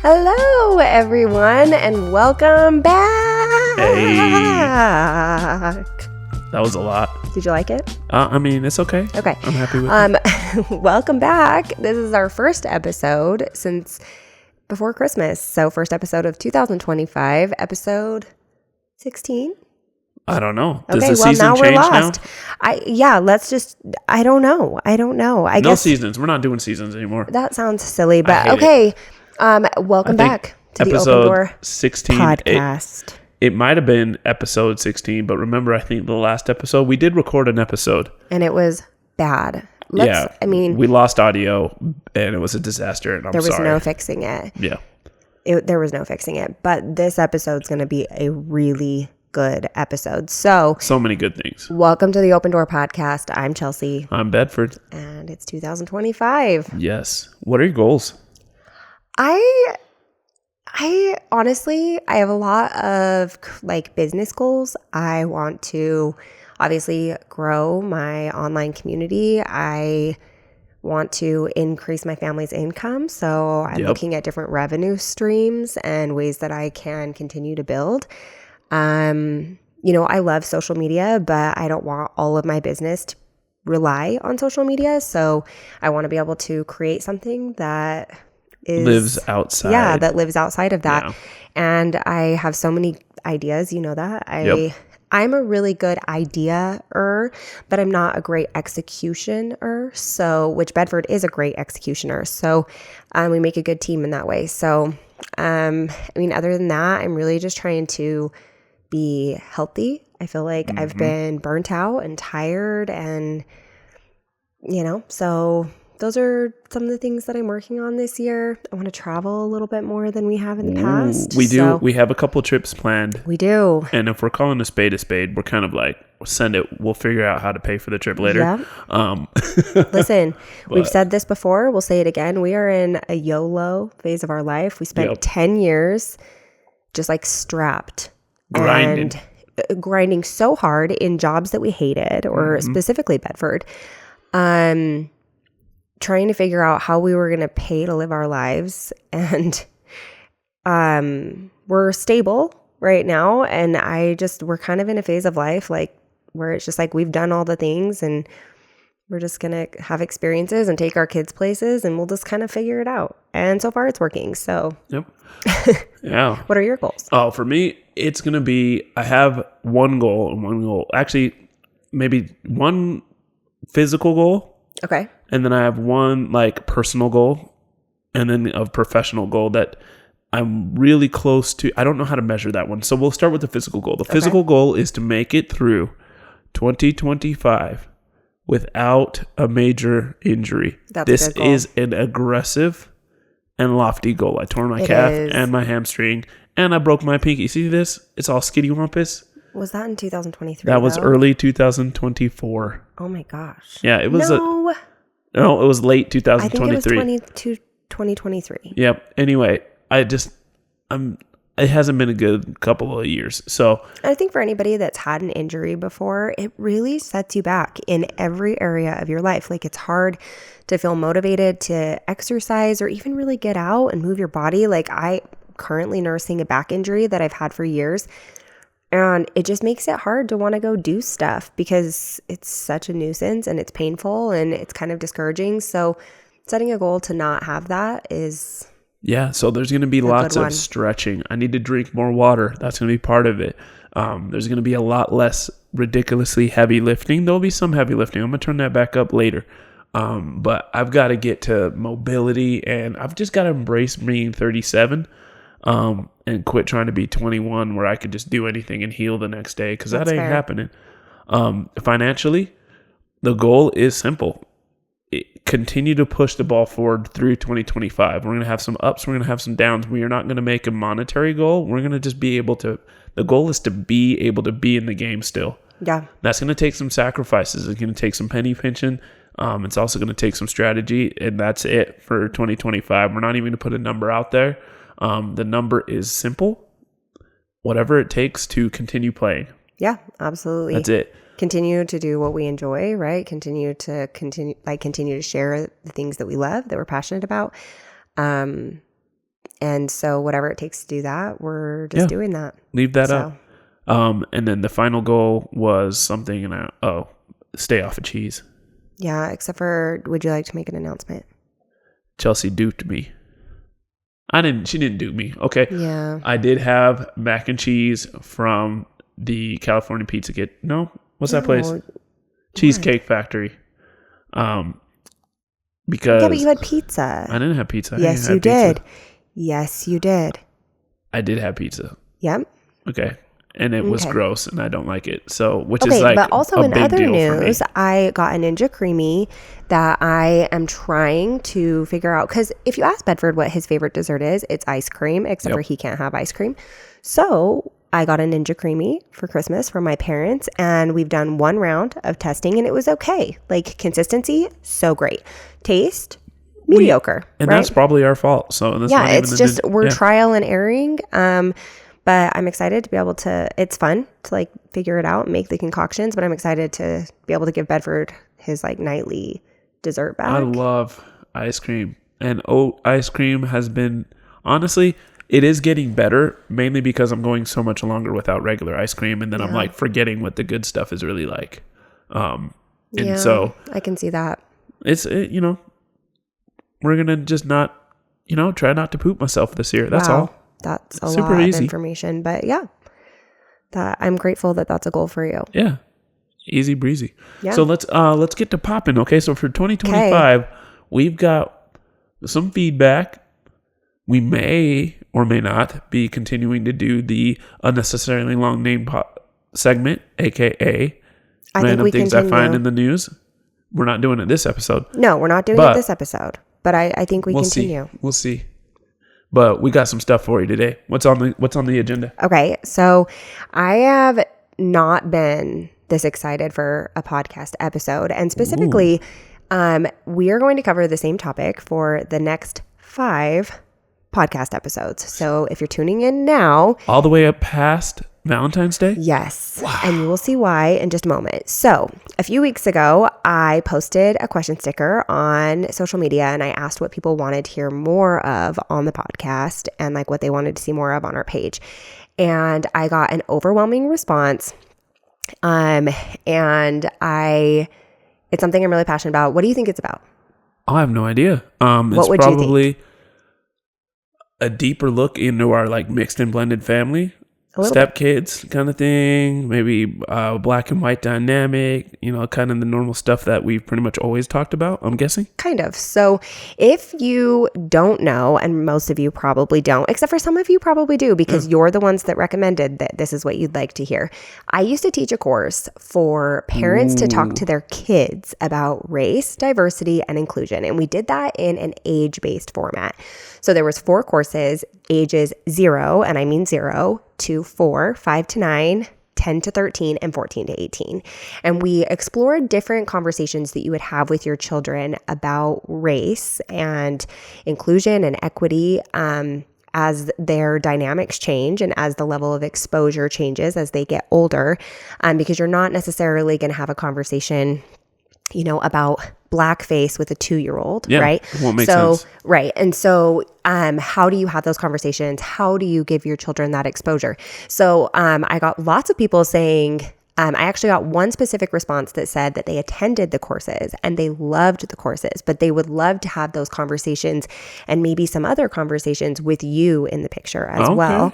Hello, everyone, and welcome back. Hey. That was a lot. Did you like it? It's okay. Okay. I'm happy with it. Welcome back. This is our first episode since before Christmas. So first episode of 2025, episode 16. I don't know. Does Okay, the season now we're change lost. now? I don't know. I No guess seasons. We're not doing seasons anymore. that sounds silly, but hate okay. Welcome back to the Open episode Door 16 podcast. It might have been episode 16, but remember, I think the last episode, we did record an episode. And it was bad. We lost audio, and it was a disaster, and I'm sorry. There was no fixing it. Yeah. There was no fixing it. But this episode's going to be a really good episode. So many good things. Welcome to the Open Door podcast. I'm Chelsie. I'm Bedford. And it's 2025. Yes. What are your goals? I honestly, I have a lot of business goals. I want to obviously grow my online community. I want to increase my family's income. So I'm looking at different revenue streams and ways that I can continue to build. I love social media, but I don't want all of my business to rely on social media. So I want to be able to create something that lives outside. Yeah, that lives outside of that. Yeah. And I have so many ideas, you know that. I'm a really good idea-er, but I'm not a great executioner. So, which Bedford is a great executioner. So we make a good team in that way. So, other than that, I'm really just trying to be healthy. I feel like I've been burnt out and tired and, so those are some of the things that I'm working on this year. I want to travel a little bit more than we have in the past. We do. So, we have a couple trips planned. We do. And if we're calling a spade, we're kind of like, send it. We'll figure out how to pay for the trip later. Yeah. Listen, we've said this before. We'll say it again. We are in a YOLO phase of our life. We spent 10 years just strapped. Grinding so hard in jobs that we hated, or specifically Bedford. Trying to figure out how we were going to pay to live our lives. And we're stable right now. And we're kind of in a phase of life where it's just we've done all the things and we're just going to have experiences and take our kids places and we'll just kind of figure it out. And so far it's working. So, yep. Yeah. What are your goals? Oh, for me, it's going to be, I have one goal, actually maybe one physical goal. Okay. And then I have one personal goal and then a professional goal that I'm really close to. I don't know how to measure that one. So we'll start with the physical goal. The physical goal is to make it through 2025 without a major injury. This is an aggressive and lofty goal. I tore my calf and my hamstring and I broke my pinky. See this? It's all skittywampus. Was that in 2023? That was early 2024. Oh my gosh. Yeah, it was. No, it was late 2023. I think it was 2023. Yep. Anyway, it hasn't been a good couple of years. So I think for anybody that's had an injury before, it really sets you back in every area of your life. It's hard to feel motivated to exercise or even really get out and move your body. I currently nursing a back injury that I've had for years. And it just makes it hard to want to go do stuff because it's such a nuisance and it's painful and it's kind of discouraging. So setting a goal to not have that is... Yeah, so there's going to be lots of stretching. I need to drink more water. That's going to be part of it. There's going to be a lot less ridiculously heavy lifting. There'll be some heavy lifting. I'm going to turn that back up later. But I've got to get to mobility and I've just got to embrace being 37. And quit trying to be 21 where I could just do anything and heal the next day because that ain't happening. Financially, the goal is simple. Continue to push the ball forward through 2025. We're going to have some ups. We're going to have some downs. We are not going to make a monetary goal. We're going to just be able to, the goal is to be able to be in the game still. Yeah. That's going to take some sacrifices. It's going to take some penny pinching. It's also going to take some strategy, and that's it for 2025. We're not even going to put a number out there. The number is simple. Whatever it takes to continue playing. Yeah, absolutely. That's it. Continue to do what we enjoy, right? Continue to share the things that we love, that we're passionate about. And And so whatever it takes to do that, we're just doing that. Leave that up. And then the final goal was something stay off of cheese. Yeah, except for, would you like to make an announcement? Chelsie duped me. She didn't dupe me. Okay. Yeah. I did have mac and cheese from the California Pizza Kit. No? What's that place? Cheesecake Factory. Because. Yeah, but you had pizza. I didn't have pizza. Yes, you did. Yes, you did. I did have pizza. Yep. Okay. And it was gross and I don't like it. So, which is like but also a in big other deal news, for me. I got a Ninja Creamy that I am trying to figure out. Because if you ask Bedford what his favorite dessert is, it's ice cream, except for he can't have ice cream. So I got a Ninja Creamy for Christmas from my parents, and we've done one round of testing and it was okay. Like consistency, so great. Taste, mediocre. And right? that's probably our fault. So that's not it's even just we're trial and erroring. But I'm excited to be able to, it's fun to like figure it out and make the concoctions, but I'm excited to be able to give Bedford his like nightly dessert back. I love ice cream. And ice cream has been, honestly, it is getting better, mainly because I'm going so much longer without regular ice cream. And then I'm like forgetting what the good stuff is really like. So I can see that. We're going to just not, try not to poop myself this year. That's all. That's a Super lot easy. of information, but that I'm grateful that that's a goal for you. Yeah. Easy breezy. Yeah. So let's get to popping. Okay. So for 2025, we've got some feedback. We may or may not be continuing to do the unnecessarily long name segment, AKA random things I find in the news. We're not doing it this episode. No, we're not doing it this episode, but I think we'll continue. We'll see. But we got some stuff for you today. What's on the agenda? Okay, so I have not been this excited for a podcast episode. And specifically, we are going to cover the same topic for the next 5 podcast episodes. So if you're tuning in now. All the way up past Valentine's Day? Yes. Wow. And you will see why in just a moment. So a few weeks ago, I posted a question sticker on social media and I asked what people wanted to hear more of on the podcast and like what they wanted to see more of on our page. And I got an overwhelming response. And it's something I'm really passionate about. What do you think it's about? I have no idea. It's would you probably a deeper look into our like mixed and blended family. Stepkids kind of thing, maybe black and white dynamic, kind of the normal stuff that we've pretty much always talked about, I'm guessing. Kind of. So if you don't know, and most of you probably don't, except for some of you probably do, because you're the ones that recommended that this is what you'd like to hear. I used to teach a course for parents to talk to their kids about race, diversity, and inclusion. And we did that in an age-based format. So there was 4 courses, ages 0, and I mean 0, to 4, 5 to 9, 10 to 13, and 14 to 18. And we explored different conversations that you would have with your children about race and inclusion and equity as their dynamics change and as the level of exposure changes as they get older, because you're not necessarily going to have a conversation about blackface with a 2-year-old, right? Won't make sense. Right. And so, how do you have those conversations? How do you give your children that exposure? So, I got lots of people saying, I actually got one specific response that said that they attended the courses and they loved the courses, but they would love to have those conversations and maybe some other conversations with you in the picture as well.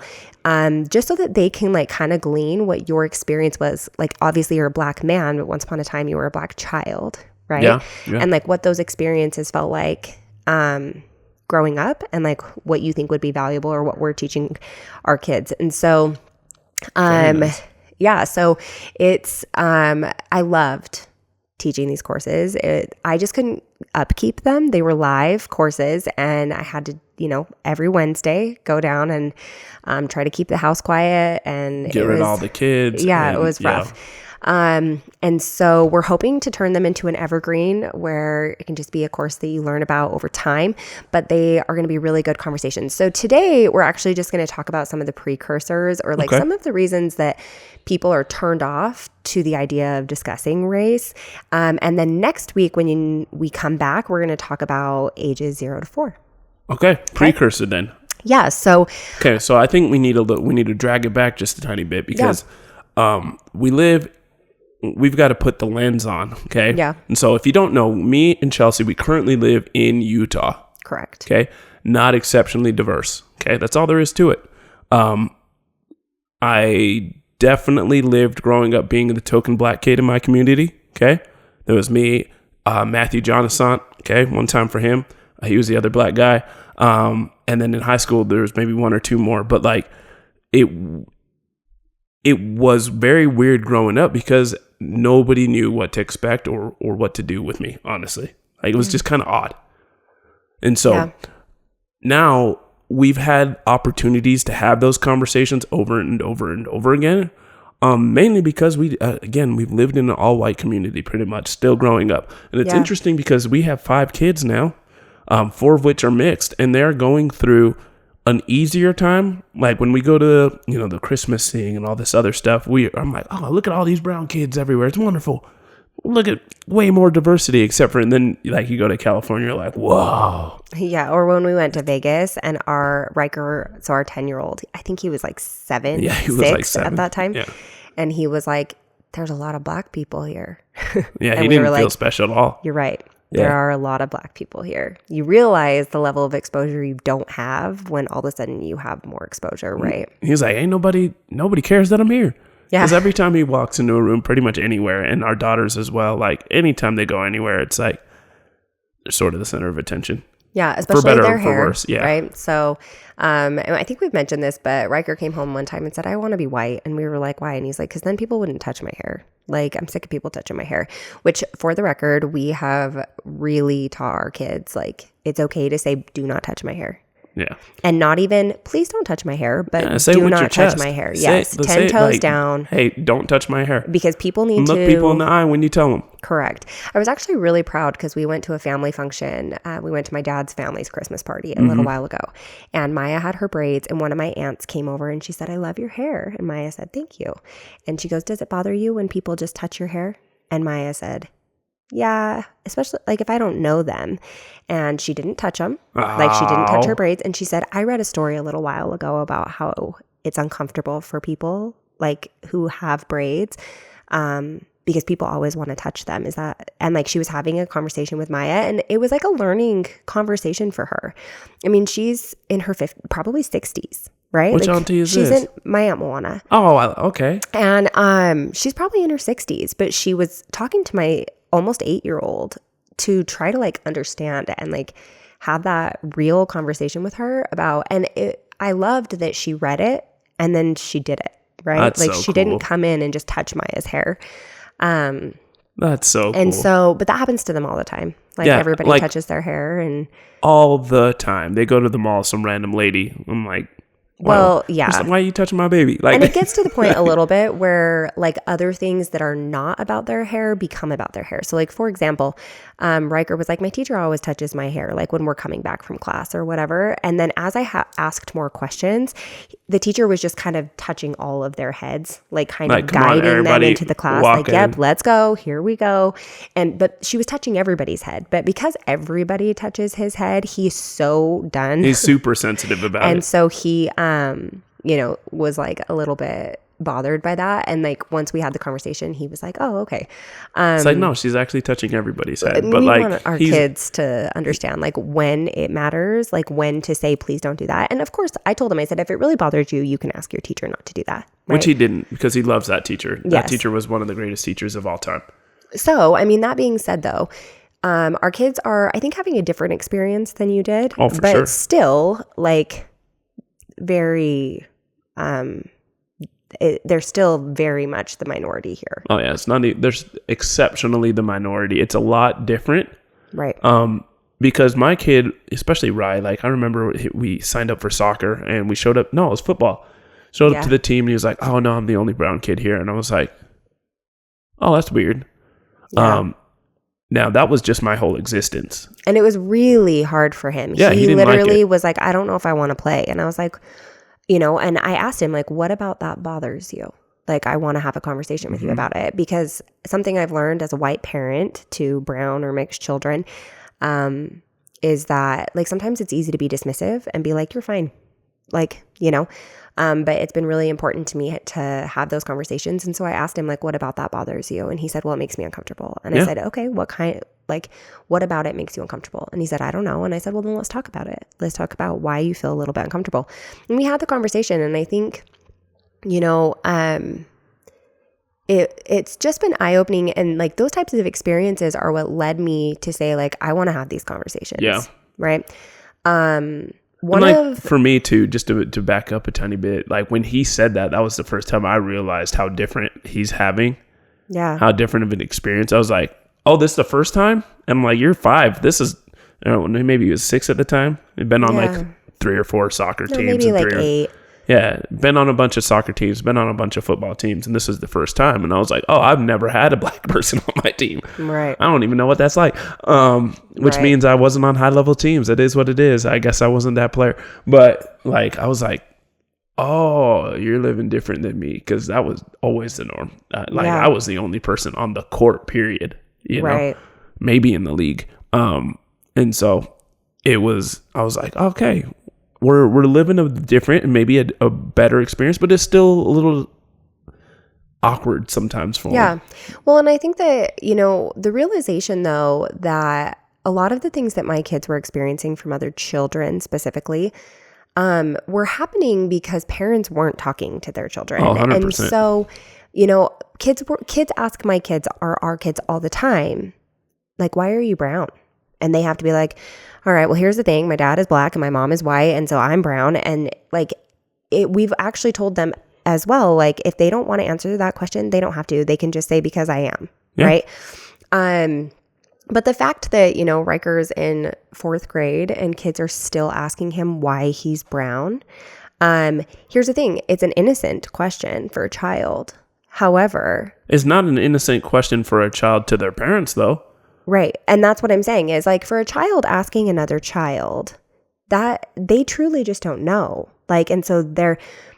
Just so that they can like kind of glean what your experience was. Like, obviously you're a black man, but once upon a time you were a black child, right? Yeah. And like what those experiences felt like growing up and like what you think would be valuable or what we're teaching our kids. And so, yeah, so it's, I loved teaching these courses. I just couldn't upkeep them. They were live courses and I had to, every Wednesday go down and try to keep the house quiet and get rid of all the kids. Yeah, it was rough. And so we're hoping to turn them into an evergreen where it can just be a course that you learn about over time, but they are going to be really good conversations. So today we're actually just going to talk about some of the precursors or like some of the reasons that people are turned off to the idea of discussing race. And then next week when we come back, we're going to talk about ages 0 to 4. Okay. Precursor then. Yeah. So okay, so I think we need to drag it back just a tiny bit because we've got to put the lens on, okay? Yeah. And so if you don't know, me and Chelsea, we currently live in Utah. Correct. Okay? Not exceptionally diverse. Okay? That's all there is to it. I definitely lived growing up being the token black kid in my community. Okay? There was me, Matthew Jonasant. Okay? One time for him. He was the other black guy. And then in high school, there was maybe one or two more. But like, it was very weird growing up because nobody knew what to expect or what to do with me, honestly. Like, it was just kind of odd. And so now we've had opportunities to have those conversations over and over and over again. Mainly because we've lived in an all white community pretty much still growing up. And it's interesting because we have 5 kids now, 4 of which are mixed, and they're going through an easier time. Like when we go to, the Christmas thing and all this other stuff, I'm like, oh, look at all these brown kids everywhere. It's wonderful. Look at way more diversity, except for, and then like you go to California, you're like, whoa. Yeah. Or when we went to Vegas and our Riker, so our 10-year-old, I think he was like 7, yeah, he was 6 like 7 at that time. Yeah. And he was like, there's a lot of black people here. Yeah, he didn't feel special at all. You're right. There are a lot of black people here. You realize the level of exposure you don't have when all of a sudden you have more exposure, right? He's like, ain't nobody cares that I'm here. Yeah. Because every time he walks into a room, pretty much anywhere, and our daughters as well, like anytime they go anywhere, it's like they're sort of the center of attention. Yeah, especially for better their or hair, for worse. Yeah. Right? So and I think we've mentioned this, but Riker came home one time and said, I want to be white. And we were like, why? And he's like, because then people wouldn't touch my hair. Like, I'm sick of people touching my hair, which for the record, we have really taught our kids, like, it's okay to say, do not touch my hair. Yeah. And not even, please don't touch my hair, but do not touch my hair. Yes. 10 toes down. Hey, don't touch my hair. Because people need to look people in the eye when you tell them. Correct. I was actually really proud because we went to a family function. We went to my dad's family's Christmas party a little while ago. And Maya had her braids, and one of my aunts came over and she said, I love your hair. And Maya said, thank you. And she goes, does it bother you when people just touch your hair? And Maya said, yeah, especially like if I don't know them. And she didn't touch them. Like she didn't touch her braids. And she said, I read a story a little while ago about how it's uncomfortable for people like who have braids because people always want to touch them. And like she was having a conversation with Maya, and it was like a learning conversation for her. I mean, she's in her probably 60s. Right? Which auntie is this? She's my Aunt Moana. Oh, okay. And she's probably in her 60s, but she was talking to my almost 8-year-old to try to like understand and like have that real conversation with her about, and I loved that she read it and then she did it, right? That's like so she cool. didn't come in and just touch Maya's hair. That's so cool. And so, but that happens to them all the time. Like everybody touches their hair and all the time. They go to the mall, some random lady. I'm like, well, yeah. Why are you touching my baby? Like, and it gets to the point a little bit where like other things that are not about their hair become about their hair. So like, for example, Riker was like, my teacher always touches my hair, like when we're coming back from class or whatever. And then as I asked more questions, the teacher was just kind of touching all of their heads, like kind of guiding them into the class. Like, yep, let's go. Here we go. But she was touching everybody's head. But because everybody touches his head, he's so done. He's super sensitive about it. And so he, was like a little bit bothered by that. And like once we had the conversation, he was like, oh, okay. It's like, no, she's actually touching everybody's head. But we want our kids to understand like when it matters, like when to say, please don't do that. And of course, I told him, I said, if it really bothers you, you can ask your teacher not to do that. Right? Which he didn't, because he loves that teacher. Yes. That teacher was one of the greatest teachers of all time. So, I mean, that being said, though, our kids are, I think, having a different experience than you did. Oh, for sure. But still, like, very... they're still very much the minority here. Oh yeah, it's not. There's exceptionally the minority. It's a lot different, right? Because my kid, especially Rye, like I remember we signed up for soccer and we showed up. No, it was football. Showed up to the team and he was like, "Oh no, I'm the only brown kid here," and I was like, "Oh, that's weird." Yeah. Now that was just my whole existence, and it was really hard for him. Yeah, he didn't literally like was like, "I don't know if I want to play," and I was like. And I asked him, like, what about that bothers you? Like, I want to have a conversation with you about it. Because something I've learned as a white parent to brown or mixed children is that, like, sometimes it's easy to be dismissive and be like, you're fine. like, but it's been really important to me to have those conversations. And so I asked him, like, what about that bothers you? And he said, well, it makes me uncomfortable. And I said, okay, what about it makes you uncomfortable? And he said, I don't know. And I said, well, then let's talk about it. Let's talk about why you feel a little bit uncomfortable. And we had the conversation. And I think, it's just been eye-opening. And like those types of experiences are what led me to say, like, I want to have these conversations. Yeah. Right. For me too, just to back up a tiny bit, like when he said that was the first time I realized how different he's having. Yeah. How different of an experience. I was like, oh, this is the first time? And I'm like, you're 5. This is, maybe he was 6 at the time. He'd been on like 3 or 4 soccer teams. Maybe like 8. Yeah, been on a bunch of soccer teams, been on a bunch of football teams, and this is the first time. And I was like, oh, I've never had a black person on my team. Right. I don't even know what that's like, which means I wasn't on high-level teams. It is what it is. I guess I wasn't that player. But, like, I was like, oh, you're living different than me, because that was always the norm. I was the only person on the court, period, you know, maybe in the league. And so I was like, okay, we're living a different and maybe a better experience, but it's still a little awkward sometimes for me. Yeah. Well, and I think that, the realization though, that a lot of the things that my kids were experiencing from other children specifically, were happening because parents weren't talking to their children. Oh, 100%. And so, kids ask my kids, our kids all the time, like, why are you brown? And they have to be like, all right, well, here's the thing. My dad is black and my mom is white. And so I'm brown. And like we've actually told them as well, like if they don't want to answer that question, they don't have to. They can just say, because I am. Yeah. Right. But the fact that, Riker's in 4th grade and kids are still asking him why he's brown. Here's the thing. It's an innocent question for a child. However, it's not an innocent question for a child to their parents, though. Right. And that's what I'm saying is, like, for a child asking another child, that they truly just don't know. Like, and so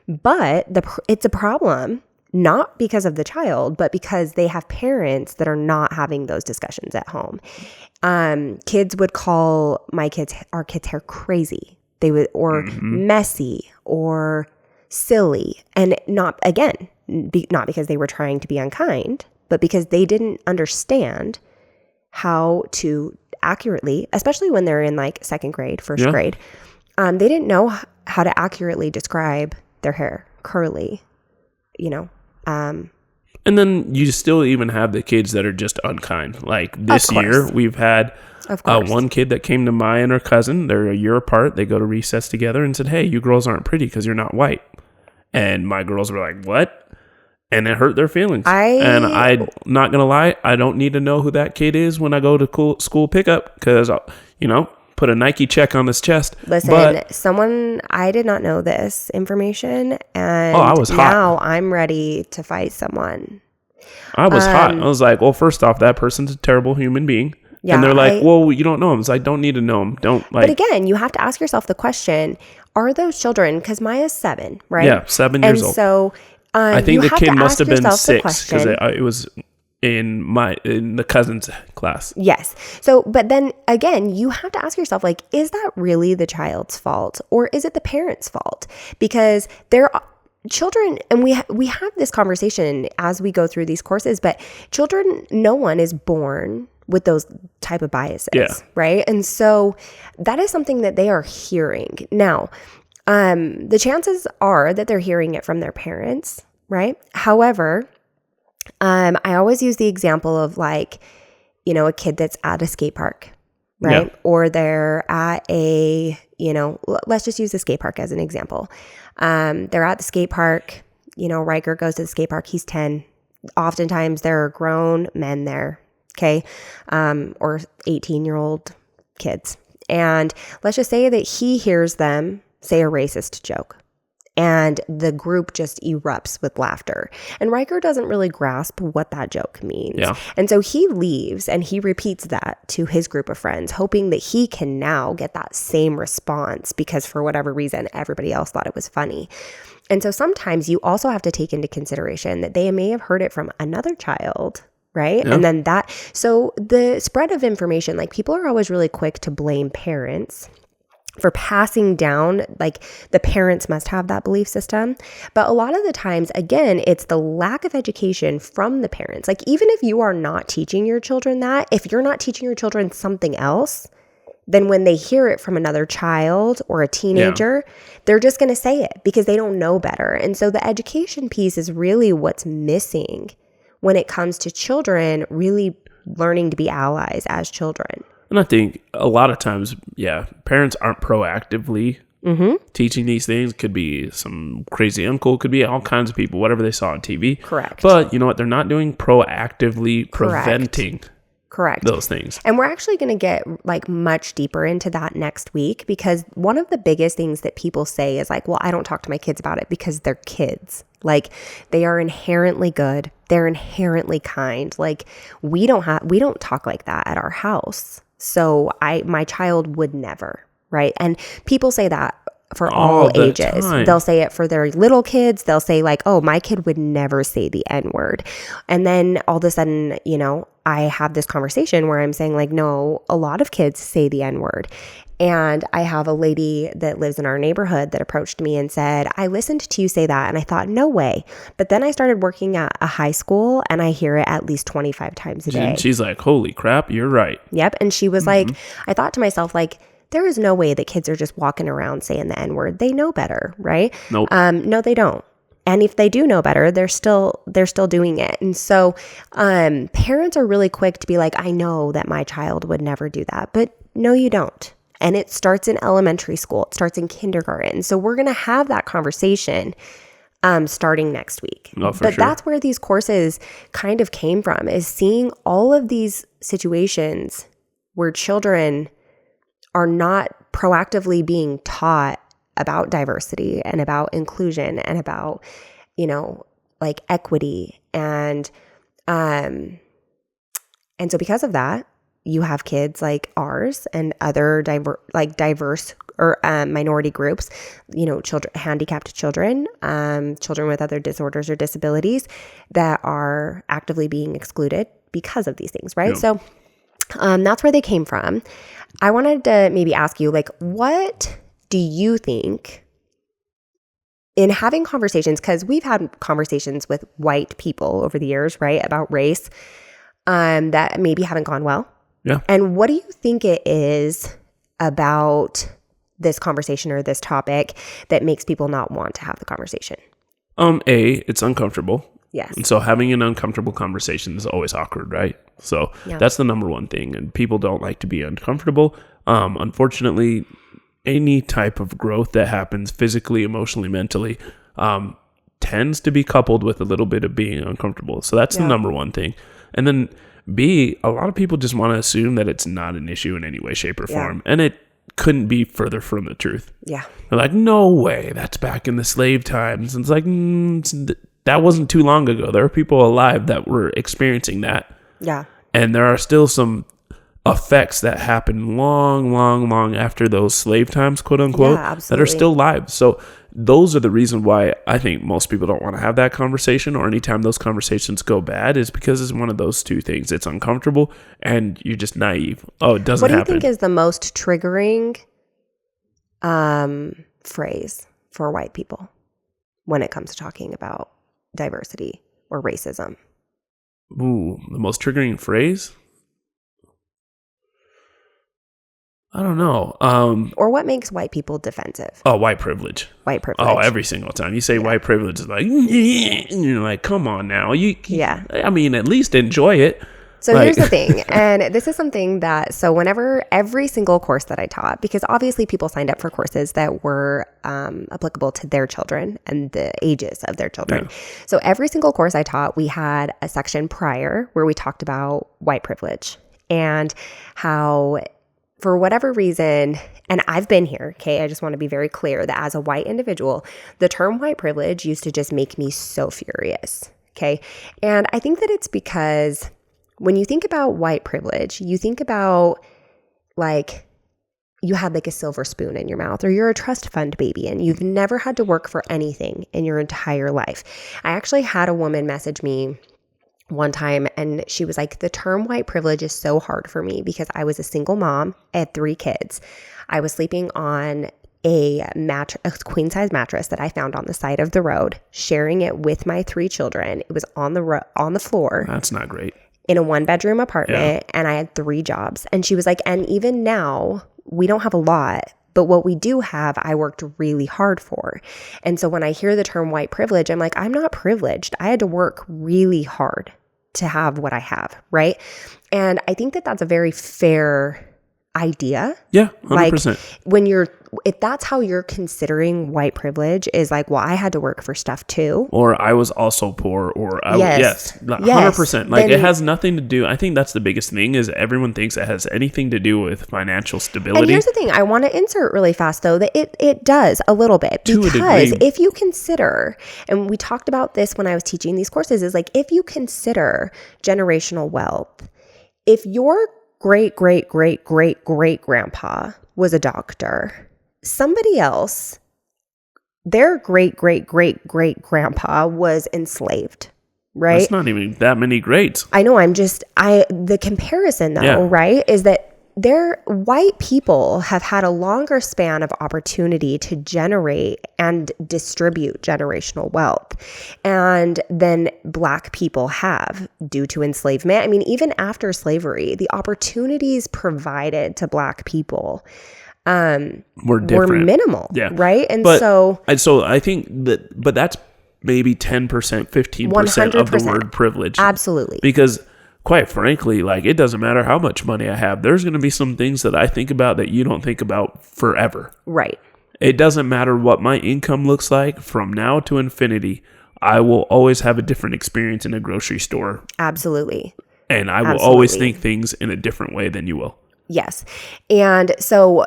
it's a problem, not because of the child, but because they have parents that are not having those discussions at home. Kids would call our kids' hair crazy. They would, or messy or silly. And not because they were trying to be unkind, but because they didn't understand how to accurately, especially when they're in like 2nd grade, 1st grade, they didn't know how to accurately describe their hair curly, And then you still even have the kids that are just unkind. Like this year, we've had one kid that came to my and her cousin. They're a year apart. They go to recess together and said, hey, you girls aren't pretty because you're not white. And my girls were like, what? And it hurt their feelings. And I'm not going to lie, I don't need to know who that kid is when I go to school pickup because, put a Nike check on his chest. Listen, I did not know this information. And I was hot. Now I'm ready to fight someone. I was hot. I was like, well, first off, that person's a terrible human being. Yeah, and they're like, well, you don't know him. So I don't need to know him. But again, you have to ask yourself the question, are those children, because Maya's 7, right? Yeah, 7 years old. And so I think the kid must have been 6 because it was in the cousin's class. Yes. So, but then again, you have to ask yourself, like, is that really the child's fault or is it the parent's fault? Because there are children, and we have this conversation as we go through these courses, but children, no one is born with those type of biases, right? And so that is something that they are hearing. Now, the chances are that they're hearing it from their parents, right? However, I always use the example of like, a kid that's at a skate park, right? Yeah. Or they're at let's just use the skate park as an example. They're at the skate park, Riker goes to the skate park. He's 10. Oftentimes there are grown men there, okay? Or 18-year-old kids. And let's just say that he hears them say a racist joke. And the group just erupts with laughter. And Riker doesn't really grasp what that joke means. Yeah. And so he leaves and he repeats that to his group of friends, hoping that he can now get that same response because for whatever reason, everybody else thought it was funny. And so sometimes you also have to take into consideration that they may have heard it from another child, right? Yeah. And then so the spread of information, like people are always really quick to blame parents. for passing down, like the parents must have that belief system. But a lot of the times, again, it's the lack of education from the parents. Like even if you are not teaching your children that, if you're not teaching your children something else, then when they hear it from another child or a teenager, they're just going to say it because they don't know better. And so the education piece is really what's missing when it comes to children really learning to be allies as children. And I think a lot of times, parents aren't proactively teaching these things. Could be some crazy uncle, could be all kinds of people, whatever they saw on TV. Correct. But you know what? They're not doing proactively preventing those things. And we're actually going to get like much deeper into that next week, because one of the biggest things that people say is like, well, I don't talk to my kids about it because they're kids. Like they are inherently good. They're inherently kind. Like we don't talk like that at our house. So my child would never, right? And people say that for all ages. They'll say it for their little kids. They'll say like, oh, my kid would never say the N-word. And then all of a sudden, you know, I have this conversation where I'm saying like, no, a lot of kids say the N-word. And I have a lady that lives in our neighborhood that approached me and said, I listened to you say that. And I thought, no way. But then I started working at a high school and I hear it at least 25 times a day. And she's like, holy crap, you're right. Yep. And she was like, I thought to myself, like, there is no way that kids are just walking around saying the N-word. They know better, right? Nope. No, they don't. And if they do know better, they're still doing it. And so parents are really quick to be like, I know that my child would never do that. But no, you don't. And it starts in elementary school. It starts in kindergarten. So we're going to have that conversation starting next week. Oh, for but sure. That's where these courses kind of came from, is seeing all of these situations where children are not proactively being taught about diversity and about inclusion and about, you know, like equity. And so because of that, you have kids like ours and other diverse or minority groups, you know, children, handicapped children, children with other disorders or disabilities that are actively being excluded because of these things, right? Yeah. So that's where they came from. I wanted to maybe ask you, like, what do you think in having conversations, because we've had conversations with white people over the years, right, about race that maybe haven't gone well. Yeah. And what do you think it is about this conversation or this topic that makes people not want to have the conversation? It's uncomfortable. Yes. And so having an uncomfortable conversation is always awkward, right? So that's the number one thing. And people don't like to be uncomfortable. Unfortunately, any type of growth that happens physically, emotionally, mentally, tends to be coupled with a little bit of being uncomfortable. So that's the number one thing. And then B, a lot of people just want to assume that it's not an issue in any way, shape, or form. And it couldn't be further from the truth. Yeah. They're like, no way, that's back in the slave times. And it's like, that wasn't too long ago. There are people alive that were experiencing that. Yeah. And there are still some effects that happen long after those slave times, quote unquote, that are still live. So those are the reason why I think most people don't want to have that conversation, or anytime those conversations go bad, is because it's one of those two things. It's uncomfortable and you're just naive. Oh, it doesn't happen. What do you think is the most triggering phrase for white people when it comes to talking about diversity or racism? Ooh, the most triggering phrase? I don't know. Or what makes white people defensive? Oh, white privilege. White privilege. Oh, every single time. You say white privilege, it's like, and you're like, come on now. I mean, at least enjoy it. So here's the thing, and this is something that, so whenever every single course that I taught, because obviously people signed up for courses that were applicable to their children and the ages of their children. Yeah. So every single course I taught, we had a section prior where we talked about white privilege and how, for whatever reason, and I've been here, okay, I just want to be very clear that as a white individual, the term white privilege used to just make me so furious, okay? And I think that it's because when you think about white privilege, you think about like you had like a silver spoon in your mouth, or you're a trust fund baby and you've never had to work for anything in your entire life. I actually had a woman message me one time, and she was like, the term white privilege is so hard for me because I was a single mom. I had 3 kids. I was sleeping on a queen size mattress that I found on the side of the road, sharing it with my 3 children. It was on the floor. That's not great. In a 1-bedroom apartment, and I had 3 jobs. And she was like, and even now, we don't have a lot, but what we do have, I worked really hard for. And so when I hear the term white privilege, I'm like, I'm not privileged. I had to work really hard to have what I have, right? And I think that that's a very fair idea. Yeah, 100%. Like if that's how you're considering white privilege, is like, well, I had to work for stuff too. Or I was also poor, or yes, 100%. Like, it has nothing to do. I think that's the biggest thing, is everyone thinks it has anything to do with financial stability. And here's the thing, I want to insert really fast though, that it does a little bit, because if you consider, and we talked about this when I was teaching these courses, is like, if you consider generational wealth, if your great grandpa was a doctor, somebody else, their great grandpa was enslaved, right? That's not even that many greats. I know. The comparison though, right, is that white people have had a longer span of opportunity to generate and distribute generational wealth, and then Black people have, due to enslavement. I mean, even after slavery, the opportunities provided to Black people were minimal, right? And so I think but that's maybe 10%, 15% of the word privilege. Absolutely. Because quite frankly, like, it doesn't matter how much money I have. There's going to be some things that I think about that you don't think about forever. Right. It doesn't matter what my income looks like from now to infinity. I will always have a different experience in a grocery store. Absolutely. And I will always think things in a different way than you will. Yes. And so,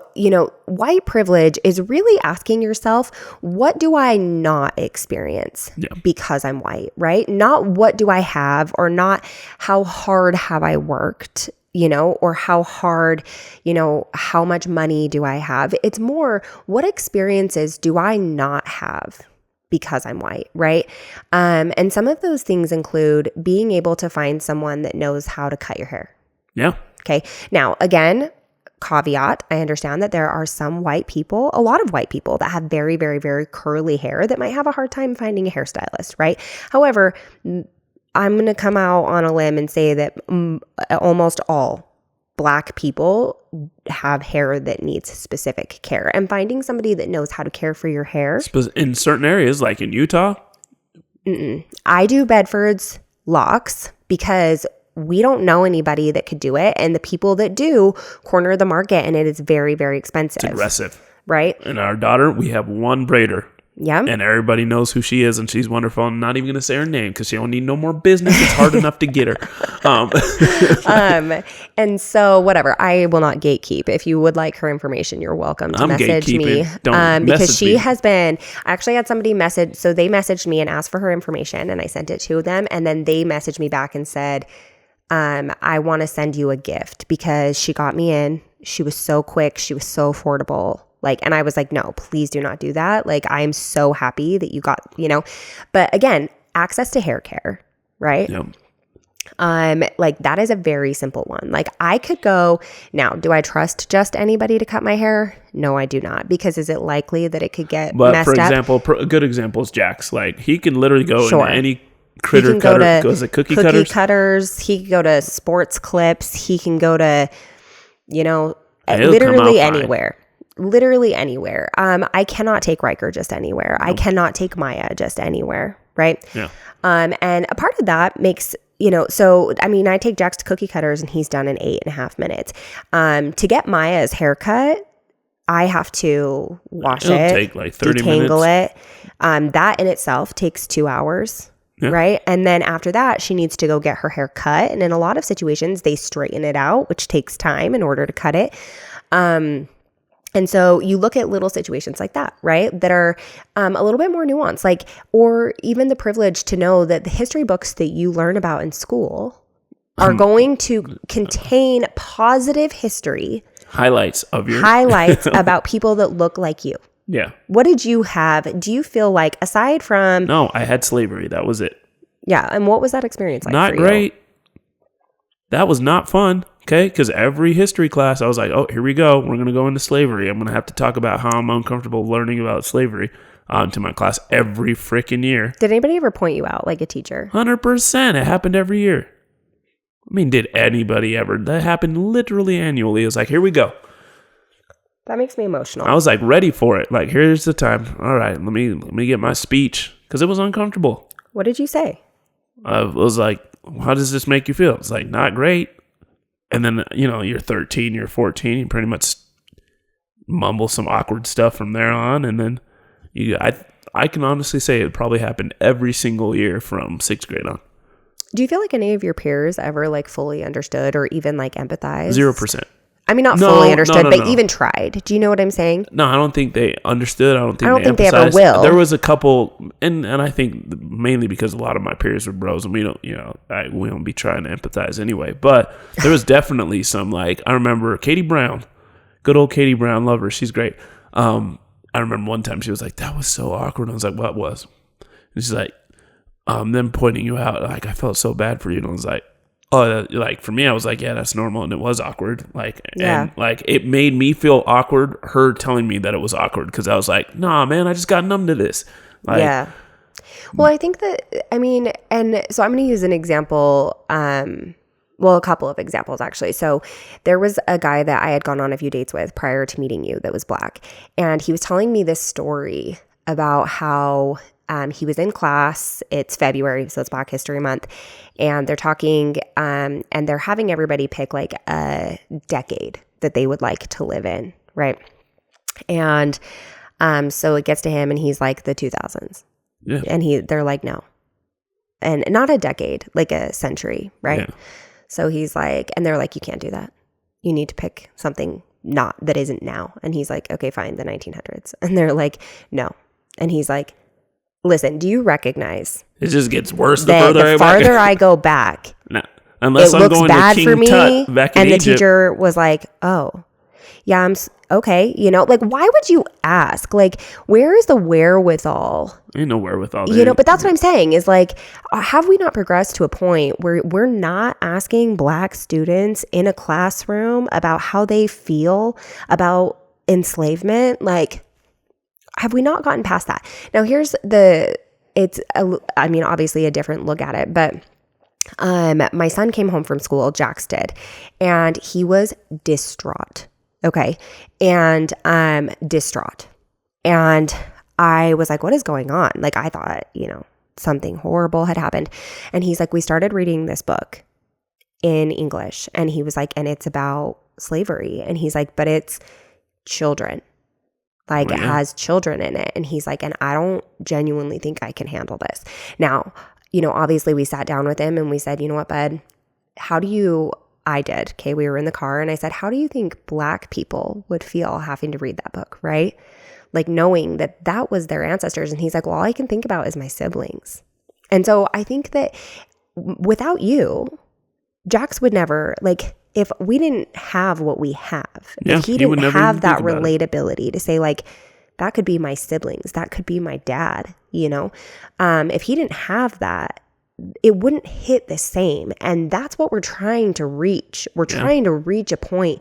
white privilege is really asking yourself, what do I not experience because I'm white, right? Not what do I have, or not how hard have I worked, or how hard, how much money do I have? It's more, what experiences do I not have because I'm white, right? And some of those things include being able to find someone that knows how to cut your hair. Yeah. Okay. Now, again, caveat, I understand that there are some white people, a lot of white people that have very, very, very curly hair that might have a hard time finding a hairstylist, right? However, I'm going to come out on a limb and say that almost all Black people have hair that needs specific care. And finding somebody that knows how to care for your hair. In certain areas, like in Utah? I do Bedford's locks because we don't know anybody that could do it. And the people that do corner the market, and it is very, very expensive. It's aggressive. Right? And our daughter, we have one braider. Yeah. And everybody knows who she is, and she's wonderful. I'm not even going to say her name because she don't need no more business. It's hard enough to get her. And so whatever, I will not gatekeep. If you would like her information, you're welcome to message me. Because she has been, I actually had somebody message, so they messaged me and asked for her information, and I sent it to them. And then they messaged me back and said, I want to send you a gift because she got me in. She was so quick. She was so affordable. And I was like, no, please do not do that. I'm so happy that you got, but again, access to hair care, right? Yep. That is a very simple one. I could go now. Do I trust just anybody to cut my hair? No, I do not. Because is it likely that it could get messed up? For example, a good example is Jax. He can literally go into any critter cutter. Goes to cookie cutters. He could go to sports clips. He can go to, literally anywhere. Literally anywhere. I cannot take Riker just anywhere. No. I cannot take Maya just anywhere. Right. Yeah. And a part of that makes, I take Jax to cookie cutters and he's done in 8.5 minutes. To get Maya's haircut, I have to wash It'll take 30 detangle minutes. It. That in itself takes 2 hours. Yeah. Right. And then after that, she needs to go get her hair cut. And in a lot of situations, they straighten it out, which takes time in order to cut it. And so you look at little situations like that, right, that are a little bit more nuanced, or even the privilege to know that the history books that you learn about in school are going to contain positive history. Highlights about people that look like you. Yeah. What did you have? Do you feel like, aside from... No, I had slavery. That was it. Yeah. And what was that experience like Not for great. you? That was not fun. Okay. Because every history class, I was like, oh, here we go. We're going to go into slavery. I'm going to have to talk about how I'm uncomfortable learning about slavery to my class every freaking year. Did anybody ever point you out, like a teacher? 100%. It happened every year. I mean, did anybody ever? That happened literally annually. It was like, here we go. That makes me emotional. I was like ready for it. Like, here's the time. All right, let me get my speech, because it was uncomfortable. What did you say? I was like, how does this make you feel? It's like, not great. And then, you're 13, you're 14, you pretty much mumble some awkward stuff from there on. And then I can honestly say it probably happened every single year from 6th grade on. Do you feel like any of your peers ever like fully understood or even like empathized? 0%. I mean, not fully understood, but even tried. Do you know what I'm saying? No, I don't think they understood. I don't think they ever will. There was a couple, and I think mainly because a lot of my peers were bros, and we don't, we don't be trying to empathize anyway. But there was definitely some, like, I remember Katie Brown, good old Katie Brown, love her, she's great. I remember one time she was like, that was so awkward. I was like, what was? And she's like, them pointing you out, like, I felt so bad for you. And I was like, oh, like for me, I was like, yeah, that's normal. And it was awkward. Like, yeah. And like, it made me feel awkward, her telling me that it was awkward. Cause I was like, nah, man, I just got numb to this. Like, yeah. Well, I think that, I mean, and so I'm going to use an example, well, a couple of examples actually. So there was a guy that I had gone on a few dates with prior to meeting you that was Black. And he was telling me this story about how he was in class. It's February, so it's Black History Month. And they're talking, and they're having everybody pick like a decade that they would like to live in, right? And so it gets to him and he's like the 2000s. Yeah. And they're like, no. And not a decade, like a century, right? Yeah. So he's like, and they're like, you can't do that. You need to pick something that isn't now. And he's like, okay, fine, the 1900s. And they're like, no. And he's like, listen, do you recognize? It just gets worse the farther I go back. No, unless I'm going to King Tut back in and Egypt. The teacher was like, oh, yeah, I'm okay. Like, why would you ask? Like, where is the wherewithal? Ain't no wherewithal there. But that's what I'm saying is like, have we not progressed to a point where we're not asking Black students in a classroom about how they feel about enslavement? Like, have we not gotten past that? Now, here's obviously a different look at it, but my son came home from school, Jax did, and he was distraught. Okay. And distraught. And I was like, what is going on? Like, I thought, something horrible had happened. And he's like, we started reading this book in English. And he was like, and it's about slavery. And he's like, but it's children. Like, it has children in it. And he's like, and I don't genuinely think I can handle this. Now, obviously we sat down with him and we said, you know what, bud, I did. Okay. We were in the car and I said, how do you think Black people would feel having to read that book? Right. Like, knowing that was their ancestors. And he's like, well, all I can think about is my siblings. And so I think that without you, Jax would never, like, if we didn't have what we have, if he didn't have that relatability to say, like, that could be my siblings, that could be my dad, if he didn't have that, it wouldn't hit the same. And that's what we're trying to reach. We're trying to reach a point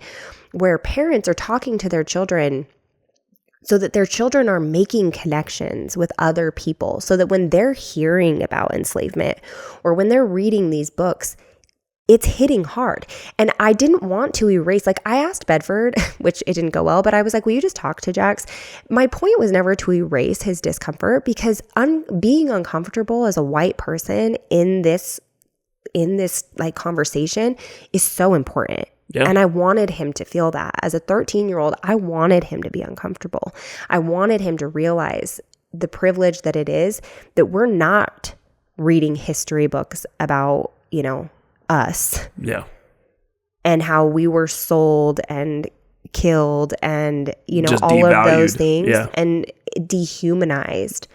where parents are talking to their children so that their children are making connections with other people, so that when they're hearing about enslavement or when they're reading these books, it's hitting hard. And I didn't want to erase, like, I asked Bedford, which it didn't go well, but I was like, will you just talk to Jax? My point was never to erase his discomfort, because being uncomfortable as a white person in this like conversation is so important. Yeah. And I wanted him to feel that. As a 13-year-old, I wanted him to be uncomfortable. I wanted him to realize the privilege that it is that we're not reading history books about, us. Yeah. And how we were sold and killed and, just all devalued. Of those things. Yeah. And dehumanized.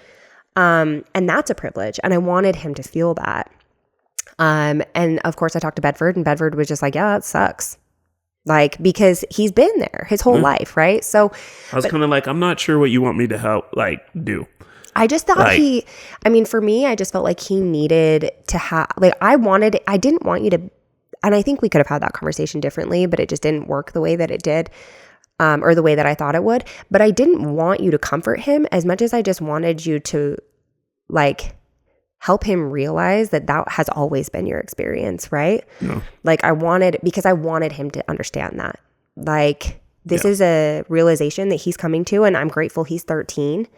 And that's a privilege. And I wanted him to feel that. And of course I talked to Bedford, and Bedford was just like, yeah, that sucks. Like, because he's been there his whole life. Right. So I was kind of like, I'm not sure what you want me to help, like, do. I just thought for me, I just felt like he needed to have, like, I didn't want you to, and I think we could have had that conversation differently, but it just didn't work the way that it did, or the way that I thought it would. But I didn't want you to comfort him as much as I just wanted you to, like, help him realize that has always been your experience, right? No. Like, because I wanted him to understand that. Like, this is a realization that he's coming to, and I'm grateful he's 13.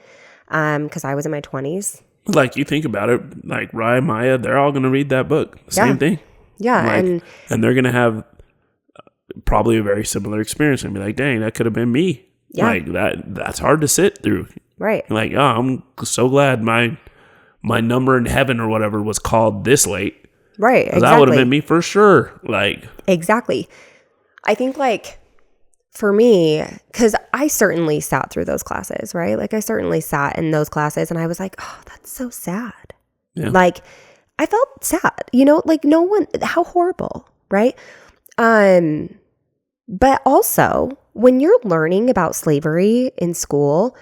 Because I was in my 20s. Like, you think about it, like Ryan, Maya, they're all going to read that book. Same thing. Yeah. Like, and they're going to have probably a very similar experience and be like, dang, that could have been me. Yeah. Like, that's hard to sit through. Right. Like, oh, I'm so glad my number in heaven or whatever was called this late. Right. Exactly. That would have been me for sure. Like, exactly. I think, like, for me, because I certainly sat through those classes, right? Like, I certainly sat in those classes and I was like, oh, that's so sad. Yeah. Like, I felt sad, like, no one, how horrible, right? But also, when you're learning about slavery in school,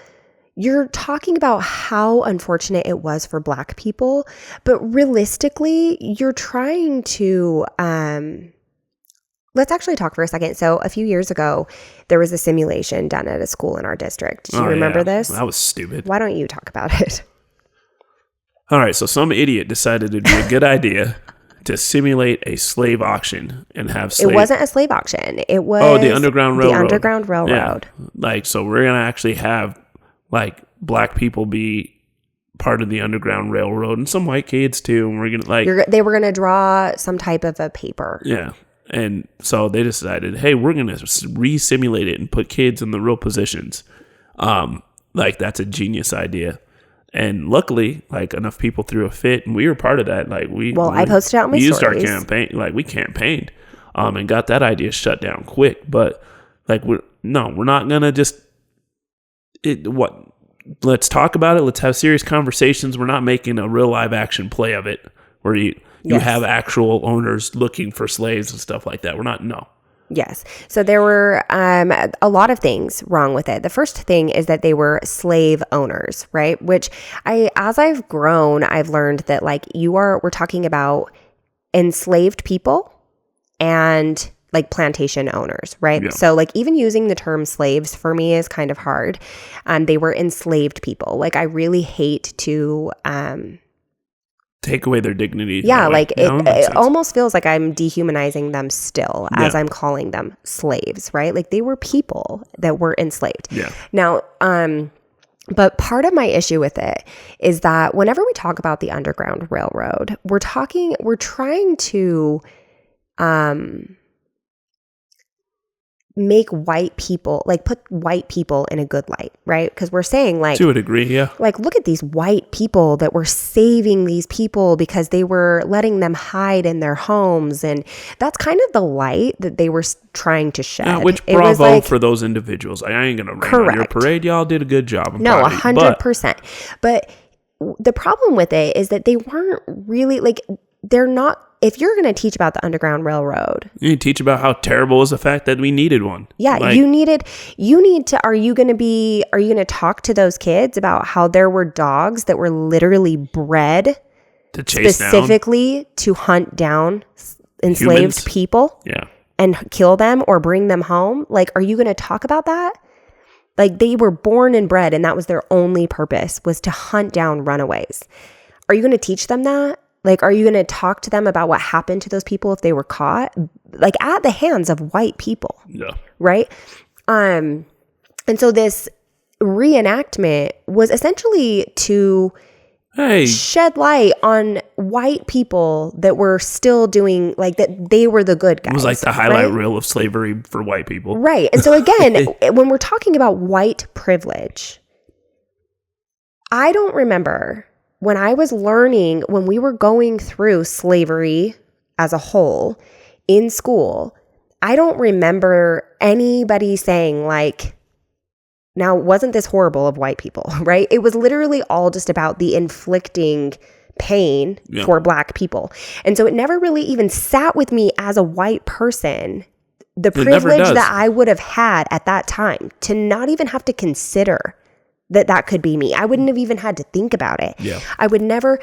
you're talking about how unfortunate it was for Black people, but realistically, you're trying to, let's actually talk for a second. So a few years ago, there was a simulation done at a school in our district. Do you remember this? That was stupid. Why don't you talk about it? All right. So some idiot decided it'd be a good idea to simulate a slave auction and have It wasn't a slave auction. It was the Underground Railroad. The Underground Railroad. Yeah. Like, so we're going to actually have, like, Black people be part of the Underground Railroad and some white kids too. And we're going to, like... They were going to draw some type of a paper. Yeah. And so they decided, hey, we're going to re-simulate it and put kids in the real positions. Like, that's a genius idea. And luckily, like, enough people threw a fit, and we were part of that. Like, I posted out my stories. We used our campaign. Like, we campaigned and got that idea shut down quick. But, like, we're not going to just... Let's talk about it. Let's have serious conversations. We're not making a real live action play of it where you have actual owners looking for slaves and stuff like that. We're not, no. Yes. So there were a lot of things wrong with it. The first thing is that they were slave owners, right? Which as I've grown, I've learned that, like, we're talking about enslaved people and, like, plantation owners, right? Yeah. So, like, even using the term slaves for me is kind of hard. They were enslaved people. Like, I really hate to... take away their dignity. Yeah, like, it almost feels like I'm dehumanizing them still as I'm calling them slaves, right? Like, they were people that were enslaved. Yeah. Now, but part of my issue with it is that whenever we talk about the Underground Railroad, we're trying to make white people, like, put white people in a good light, right? Because we're saying, like, to a degree, yeah, like, look at these white people that were saving these people because they were letting them hide in their homes, and that's kind of the light that they were trying to shed. Yeah, which bravo for those individuals. I ain't gonna rain on your parade. Y'all did a good job. No, 100%. But the problem with it is that they weren't really, like, they're not. If you're going to teach about the Underground Railroad, you need to teach about how terrible was the fact that we needed one. Yeah, like, you need to, are you going to talk to those kids about how there were dogs that were literally bred to chase specifically to hunt down enslaved people? Yeah. And kill them or bring them home? Like, are you going to talk about that? Like, they were born and bred, and that was their only purpose, was to hunt down runaways. Are you going to teach them that? Like, are you going to talk to them about what happened to those people if they were caught? Like, at the hands of white people. Yeah. Right? And so this reenactment was essentially to shed light on white people that were still doing, like, that they were the good guys. It was like the highlight reel of slavery for white people. Right. And so, again, when we're talking about white privilege, I don't remember... When I was learning, when we were going through slavery as a whole in school, I don't remember anybody saying, like, now, wasn't this horrible of white people, right? It was literally all just about the inflicting pain for Black people. And so it never really even sat with me as a white person, the privilege that I would have had at that time to not even have to consider that could be me. I wouldn't have even had to think about it. Yeah. I would never,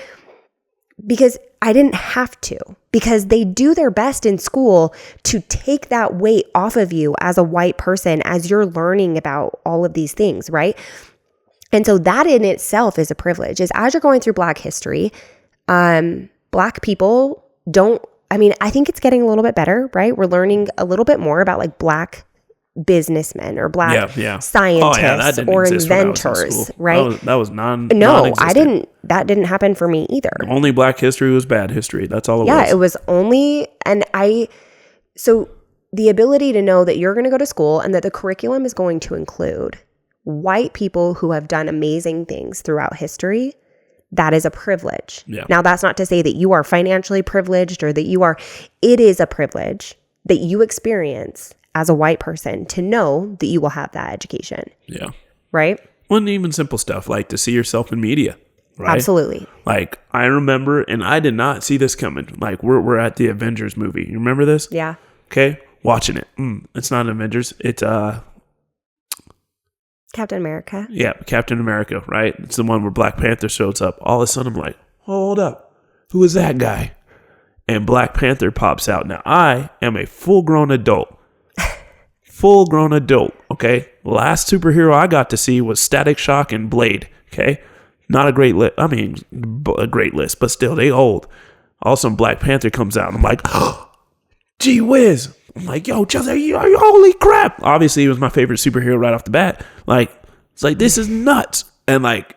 because I didn't have to, because they do their best in school to take that weight off of you as a white person as you're learning about all of these things, right? And so that in itself is a privilege, is as you're going through Black history, Black people don't, I mean, I think it's getting a little bit better, right? We're learning a little bit more about like Black businessmen or Black scientists or inventors, right? That was No, non-existent. that didn't happen for me either. Only Black history was bad history. That's all it was. Yeah, it was only, so the ability to know that you're going to go to school and that the curriculum is going to include white people who have done amazing things throughout history, that is a privilege. Yeah. Now, that's not to say that you are financially privileged or that it is a privilege that you experience as a white person to know that you will have that education. Yeah. Right? Well, and even simple stuff like to see yourself in media. Right? Absolutely. Like I remember, and I did not see this coming. Like we're at the Avengers movie. You remember this? Yeah. Okay. Watching it. It's not Avengers. It's Captain America. Yeah, Captain America, right? It's the one where Black Panther shows up. All of a sudden I'm like, hold up. Who is that guy? And Black Panther pops out. Now I am a full-grown adult. Full-grown adult, okay? Last superhero I got to see was Static Shock and Blade, okay? Not a great list. I mean, a great list, but still, they old. All of a sudden, Black Panther comes out. I'm like, oh, gee whiz. I'm like, yo, Chelsea, holy crap. Obviously, it was my favorite superhero right off the bat. Like, it's like, this is nuts. And like,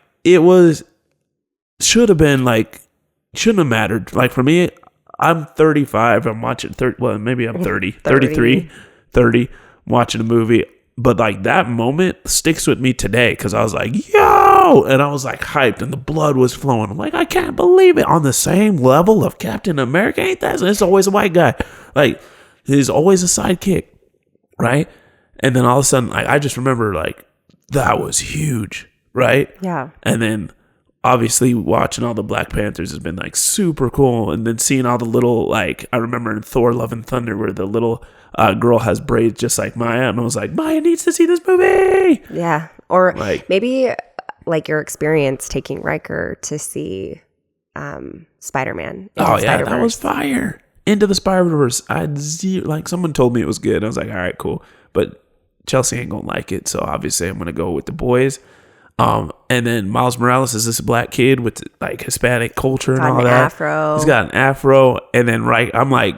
shouldn't have mattered. Like, for me, I'm 35. I'm watching 30. Well, maybe I'm 30, 33, 30, watching a movie. But like that moment sticks with me today because I was like, yo, and I was like hyped and the blood was flowing. I'm like, I can't believe it. On the same level of Captain America, ain't that? It's always a white guy. Like, he's always a sidekick, right? And then all of a sudden, I just remember like that was huge, right? Yeah. And then obviously watching all the Black Panthers has been like super cool. And then seeing all the little, like, I remember in Thor Love and Thunder where the little girl has braids just like Maya. And I was like, Maya needs to see this movie. Yeah. Or like, maybe like your experience taking Riker to see Spider-Man. Oh yeah, that was fire. Into the Spider-Verse. Someone told me it was good. I was like, all right, cool. But Chelsea ain't gonna like it. So obviously I'm gonna go with the boys. And then Miles Morales is this black kid with like Hispanic culture and all that. Afro. He's got an afro. And then I'm like,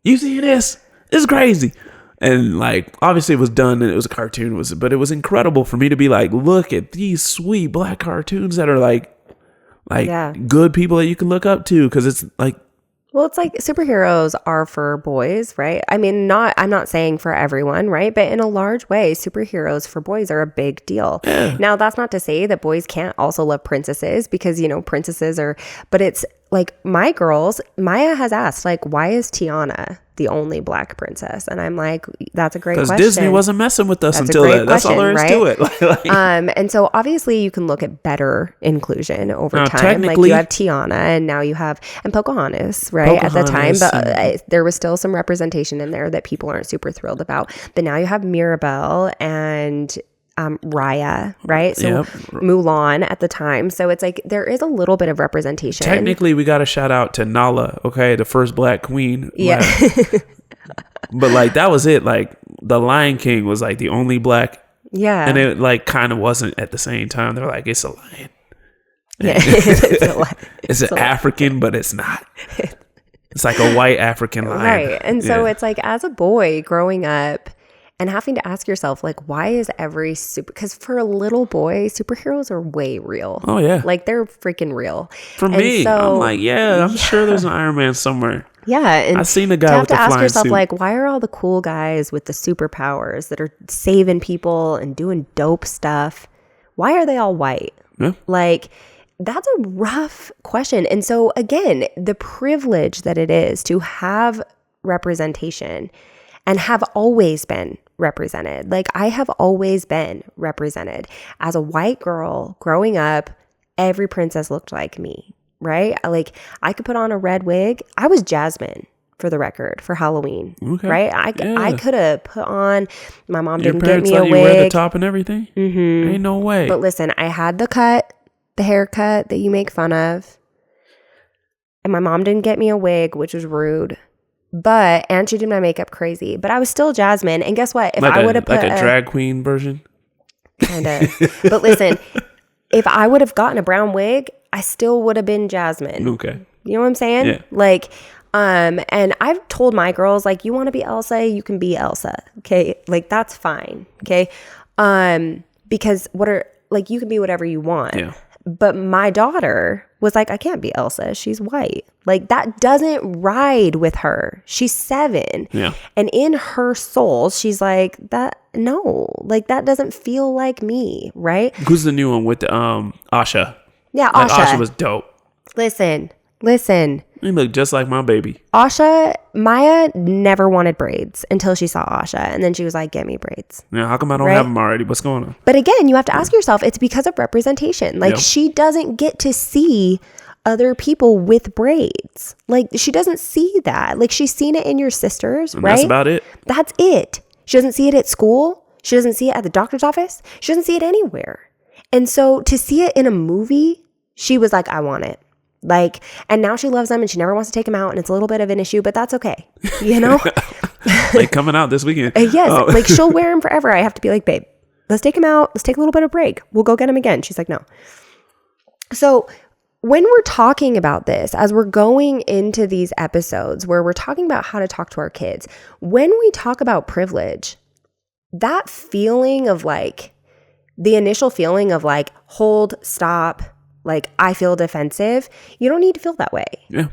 you see this? It's crazy. And like, obviously it was done and it was a cartoon, but it was incredible for me to be like, look at these sweet black cartoons that are like good people that you can look up to. Cause it's like, well, it's like superheroes are for boys, right? I mean, I'm not saying for everyone, right? But in a large way, superheroes for boys are a big deal. Yeah. Now, that's not to say that boys can't also love princesses because, princesses are, but it's like my girls, Maya has asked, like, why is Tiana the only black princess? And I'm like, that's a great question. Because Disney wasn't messing with us until that. That's all there is to it. And so obviously you can look at better inclusion over time. Like you have Tiana and now you have, and Pocahontas, right? At the time, but there was still some representation in there that people aren't super thrilled about. But now you have Mirabelle and Raya, right? So Mulan at the time. So it's like there is a little bit of representation. Technically, we got to shout out to Nala, okay, the first black queen. Yeah. But like that was it. Like the Lion King was like the only black. Yeah. And it like kind of wasn't at the same time. They're like, it's a lion. Yeah. it's an African, but it's not. It's like a white African lion. Right. And so it's like as a boy growing up, and having to ask yourself, like, why is every because for a little boy, superheroes are way real. Oh, yeah. Like, they're freaking real. For me, I'm like, I'm sure there's an Iron Man somewhere. Yeah. And I've seen the guy with the flying suit. To ask yourself, like, why are all the cool guys with the superpowers that are saving people and doing dope stuff, why are they all white? Yeah. Like, that's a rough question. And so, again, the privilege that it is to have representation and have always been represented. Like I have always been represented as a white girl growing up. Every princess looked like me, right? Like I could put on a red wig. I was Jasmine for the record, for Halloween. Okay. Right? I could have put on, my mom didn't get me a Your parents let you wig. wear the top and everything? Mm-hmm. Ain't no way. But listen, I had the haircut that you make fun of. And my mom didn't get me a wig, which was rude. And she did my makeup crazy. But I was still Jasmine. And guess what? If I would have put like a drag queen version? Kind of. But listen, if I would have gotten a brown wig, I still would have been Jasmine. Okay. You know what I'm saying? Yeah. Like, and I've told my girls, like, you want to be Elsa, you can be Elsa. Okay. Like, that's fine. Okay. Because you can be whatever you want. Yeah. But my daughter was like, I can't be Elsa. She's white. Like, that doesn't ride with her. She's 7. Yeah. And in her soul, she's like, that doesn't feel like me. Right. Who's the new one with the Asha? Yeah. Asha was dope. Listen. You look just like my baby. Maya never wanted braids until she saw Asha. And then she was like, get me braids. Yeah, how come I don't have them already? What's going on? But again, you have to ask yourself, it's because of representation. Like, she doesn't get to see other people with braids. Like, she doesn't see that. Like, she's seen it in your sisters, right? That's about it. That's it. She doesn't see it at school. She doesn't see it at the doctor's office. She doesn't see it anywhere. And so to see it in a movie, she was like, I want it. Like, and now she loves them and she never wants to take them out, and it's a little bit of an issue, but that's okay. You know? Like coming out this weekend. Yes. Oh. Like, she'll wear them forever. I have to be like, babe, let's take them out. Let's take a little bit of break. We'll go get them again. She's like, no. So when we're talking about this, as we're going into these episodes where we're talking about how to talk to our kids, when we talk about privilege, that feeling of like, the initial feeling of like, hold, stop, like, I feel defensive, you don't need to feel that way. Yeah.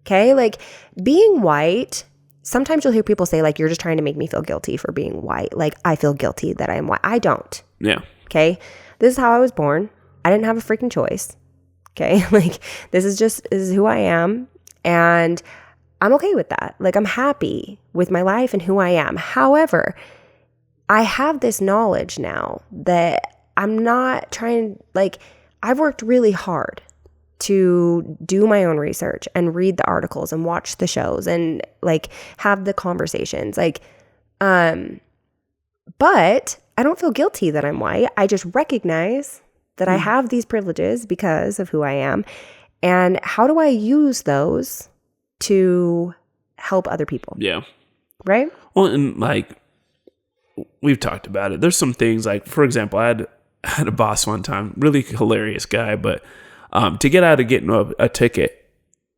Okay? Like, being white, sometimes you'll hear people say, like, you're just trying to make me feel guilty for being white. Like, I feel guilty that I'm white. I don't. Yeah. Okay? This is how I was born. I didn't have a freaking choice. Okay? Like, this is who I am. And I'm okay with that. Like, I'm happy with my life and who I am. However, I have this knowledge now that I'm not trying, like, I've worked really hard to do my own research and read the articles and watch the shows and like have the conversations. Like, but I don't feel guilty that I'm white. I just recognize that I have these privileges because of who I am. And how do I use those to help other people? Yeah. Right? Well, and like, we've talked about it. There's some things like, for example, I had a boss one time, really hilarious guy, but to get out of getting a ticket,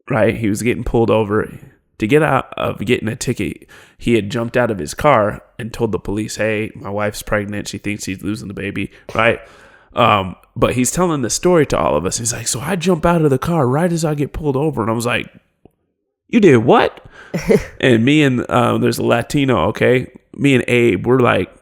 right? He was getting pulled over. To get out of getting a ticket, he had jumped out of his car and told the police, hey, my wife's pregnant. She thinks he's losing the baby, right? But he's telling the story to all of us. He's like, so I jump out of the car right as I get pulled over. And I was like, you did what? And me and there's a Latino, okay? Me and Abe, we're like,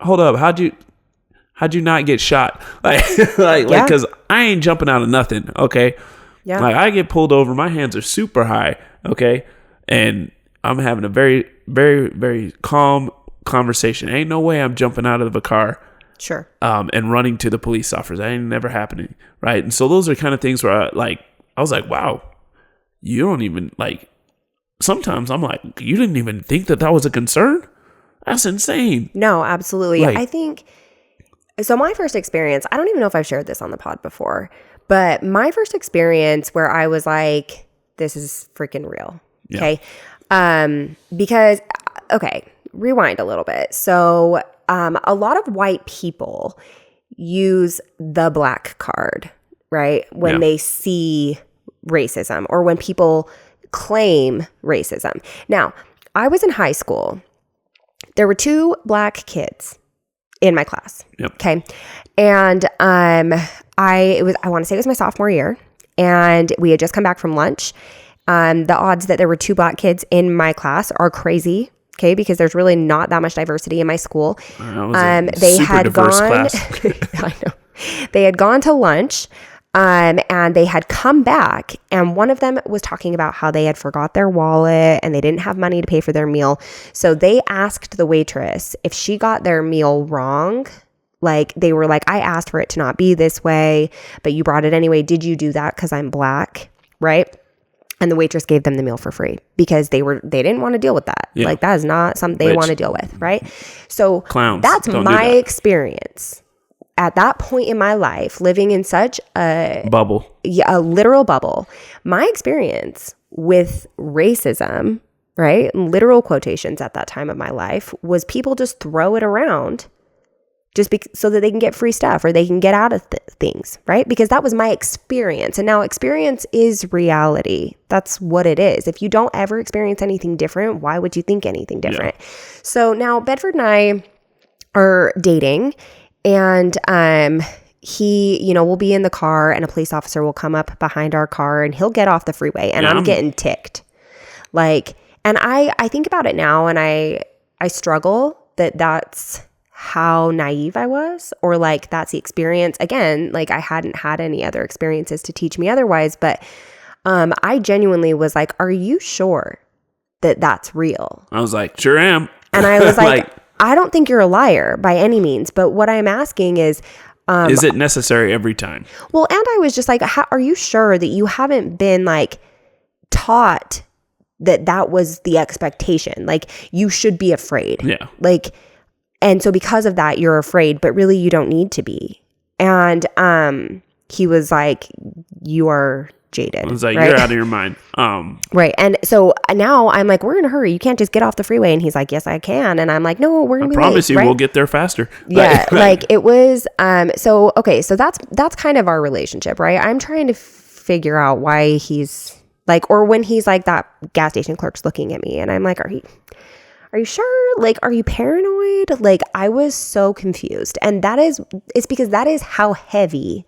hold up, how'd you not get shot? Like, because I ain't jumping out of nothing, okay? Yeah. Like, I get pulled over, my hands are super high, okay? And I'm having a very, very, very calm conversation. Ain't no way I'm jumping out of a car. Sure. And running to the police officers. That ain't never happening, right? And so those are kind of things where I was like, wow, you don't even, like, sometimes I'm like, you didn't even think that was a concern? That's insane. No, absolutely. Like, I think, so my first experience, I don't even know if I've shared this on the pod before, but my first experience where I was like, this is freaking real. Okay. Because, okay, rewind a little bit. So a lot of white people use the black card, right? When they see racism or when people claim racism. Now, I was in high school. There were 2 black kids in my class. Yep. Okay. And I want to say it was my sophomore year, and we had just come back from lunch. The odds that there were 2 black kids in my class are crazy. Okay, because there's really not that much diversity in my school. They had gone. I know. They had gone to lunch, and they had come back, and one of them was talking about how they had forgot their wallet and they didn't have money to pay for their meal. So they asked the waitress if she got their meal wrong. Like, they were like, I asked for it to not be this way, but you brought it anyway. Did you do that because I'm black? Right? And the waitress gave them the meal for free because they didn't want to deal with that. Yeah. Like that is not something they want to deal with, right? So clowns, that's my experience at that point in my life, living in such a bubble, a literal bubble. My experience with racism, right, literal quotations at that time of my life, was people just throw it around just so that they can get free stuff or they can get out of things, right? Because that was my experience. And now experience is reality. That's what it is. If you don't ever experience anything different, why would you think anything different? Yeah. So now Bedford and I are dating, and he, you know, we'll be in the car and a police officer will come up behind our car and he'll get off the freeway and I'm getting ticked. Like, and I think about it now and I struggle that's how naive I was, or like that's the experience. Again, like I hadn't had any other experiences to teach me otherwise, but I genuinely was like, are you sure that that's real? I was like, sure am. And I was like, I don't think you're a liar by any means, but what I'm asking is it necessary every time? Well, and I was just like, are you sure that you haven't been like taught that was the expectation? Like you should be afraid. Yeah. Like, and so because of that, you're afraid, but really you don't need to be. And he was like, you are jaded. I was like, right? You're out of your mind. Right. And so now I'm like, we're in a hurry. You can't just get off the freeway. And he's like, yes, I can. And I'm like, no, we're going to be late. I promise you, right? We'll get there faster. Yeah. Like it was, so, okay. So that's kind of our relationship, right? I'm trying to figure out why he's like, or when he's like, that gas station clerk's looking at me and I'm like, are you sure? Like, are you paranoid? Like, I was so confused. And it's because that is how heavy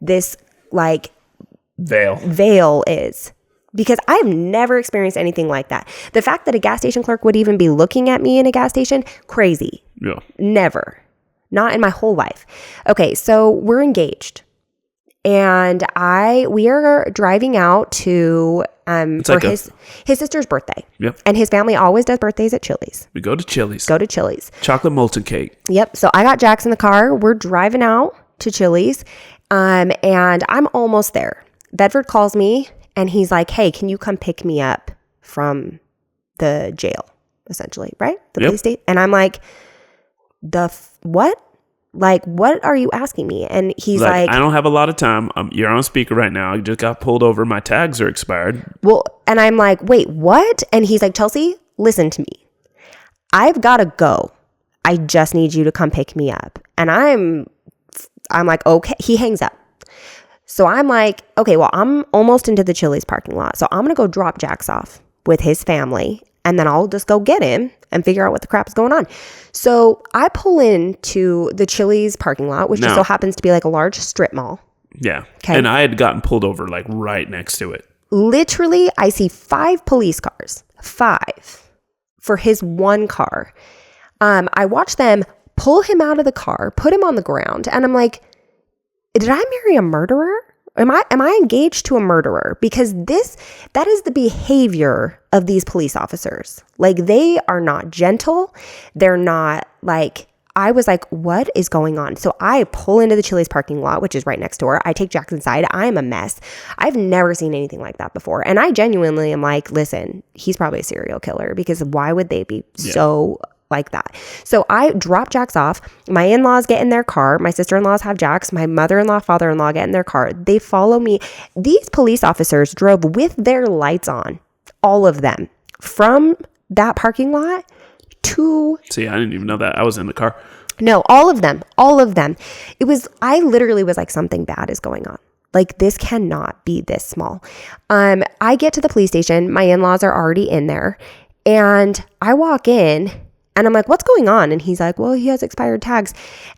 this like veil is. Because I've never experienced anything like that. The fact that a gas station clerk would even be looking at me in a gas station, crazy. Yeah. Never. Not in my whole life. Okay, so we're engaged. And we are driving out to for his sister's birthday. Yep. And his family always does birthdays at Chili's. We go to Chili's. Chocolate molten cake. Yep. So I got Jax in the car. We're driving out to Chili's. And I'm almost there. Bedford calls me and he's like, hey, can you come pick me up from the jail, essentially, right? The police state. And I'm like, what? Like, what are you asking me? And he's like, I don't have a lot of time. You're on speaker right now. I just got pulled over. My tags are expired. Well, and I'm like, wait, what? And he's like, Chelsea, listen to me. I've got to go. I just need you to come pick me up. And I'm like, okay. He hangs up. So I'm like, okay, well, I'm almost into the Chili's parking lot. So I'm going to go drop Jax off with his family. And then I'll just go get him and figure out what the crap's going on. So I pull into the Chili's parking lot, which just so happens to be like a large strip mall. Yeah. Okay. And I had gotten pulled over like right next to it. Literally, I see 5 police cars. 5 for his one car. I watch them pull him out of the car, put him on the ground. And I'm like, did I marry a murderer? Am I engaged to a murderer? Because that is the behavior of these police officers. Like, they are not gentle. They're not like, I was like, what is going on? So I pull into the Chili's parking lot, which is right next door. I take Jax inside. I am a mess. I've never seen anything like that before. And I genuinely am like, listen, he's probably a serial killer, because why would they be so like that? So I drop Jax off. My in-laws get in their car. My sister-in-laws have Jax. My mother-in-law, father-in-law get in their car. They follow me. These police officers drove with their lights on, all of them, from that parking lot to... See, I didn't even know that. I was in the car. No, all of them. I literally was like, something bad is going on. Like, this cannot be this small. I get to the police station. My in-laws are already in there. And I walk in and I'm like, what's going on? And he's like, well, he has expired tags.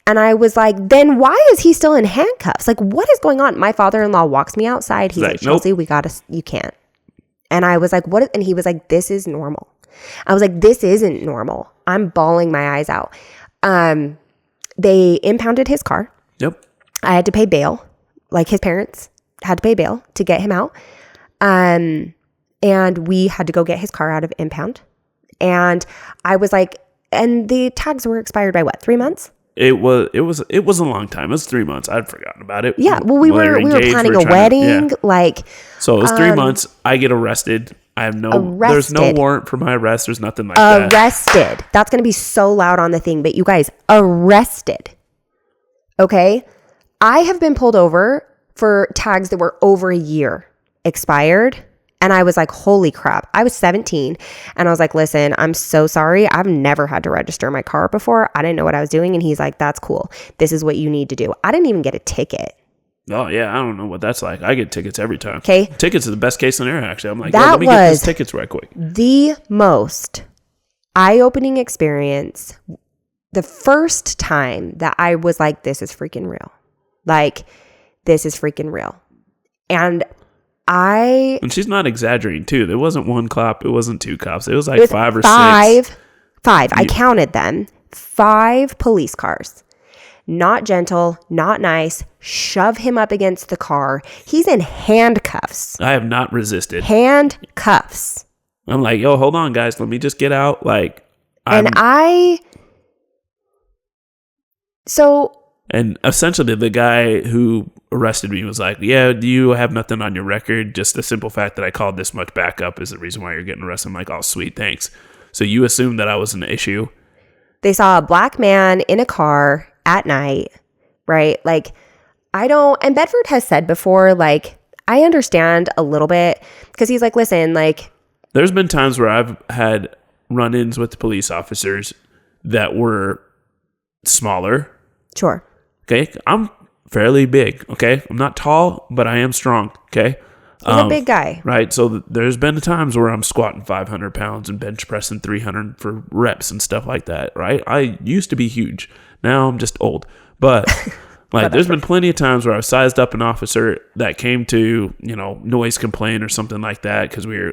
And I was like, then why is he still in handcuffs? Like, what is going on? My father-in-law walks me outside. He's like, Chelsea, nope. You can't. And I was like, what? And he was like, this is normal. I was like, this isn't normal. I'm bawling my eyes out. They impounded his car. Yep. I had to pay bail. Like, his parents had to pay bail to get him out. And we had to go get his car out of impound. And I was like, and the tags were expired by what, 3 months? It was a long time. It was 3 months. I'd forgotten about it. Yeah. Well, we were planning a wedding. So it was 3 months. I get arrested. I have there's no warrant for my arrest. There's nothing like that. Arrested. That's going to be so loud on the thing. But you guys, arrested. Okay. I have been pulled over for tags that were over a year expired. And I was like, holy crap. I was 17 and I was like, listen, I'm so sorry. I've never had to register my car before. I didn't know what I was doing. And he's like, that's cool. This is what you need to do. I didn't even get a ticket. Oh, yeah. I don't know what that's like. I get tickets every time. Okay. Tickets are the best case scenario, actually. I'm like, let me get these tickets right quick. The most eye-opening experience. The first time that I was like, this is freaking real. This is freaking real. And she's not exaggerating too. There wasn't one cop. It wasn't two cops. It was like five or six. Five. I counted them. 5 police cars. Not gentle, not nice. Shove him up against the car. He's in handcuffs. I have not resisted. Handcuffs. I'm like, yo, hold on, guys. Let me just get out. And essentially, the guy who arrested me was like, yeah, do you have nothing on your record? Just the simple fact that I called this much backup is the reason why you're getting arrested. I'm like, oh, sweet, thanks. So you assumed that I was an issue? They saw a black man in a car at night, right? And Bedford has said before, I understand a little bit because he's like, listen, there's been times where I've had run-ins with police officers that were smaller. Sure. Okay. I'm fairly big. Okay. I'm not tall, but I am strong. Okay. He's a big guy. Right. So there's been times where I'm squatting 500 pounds and bench pressing 300 for reps and stuff like that. Right. I used to be huge. Now I'm just old. But there's been plenty of times where I've sized up an officer that came to, noise complaint or something like that. Cause we were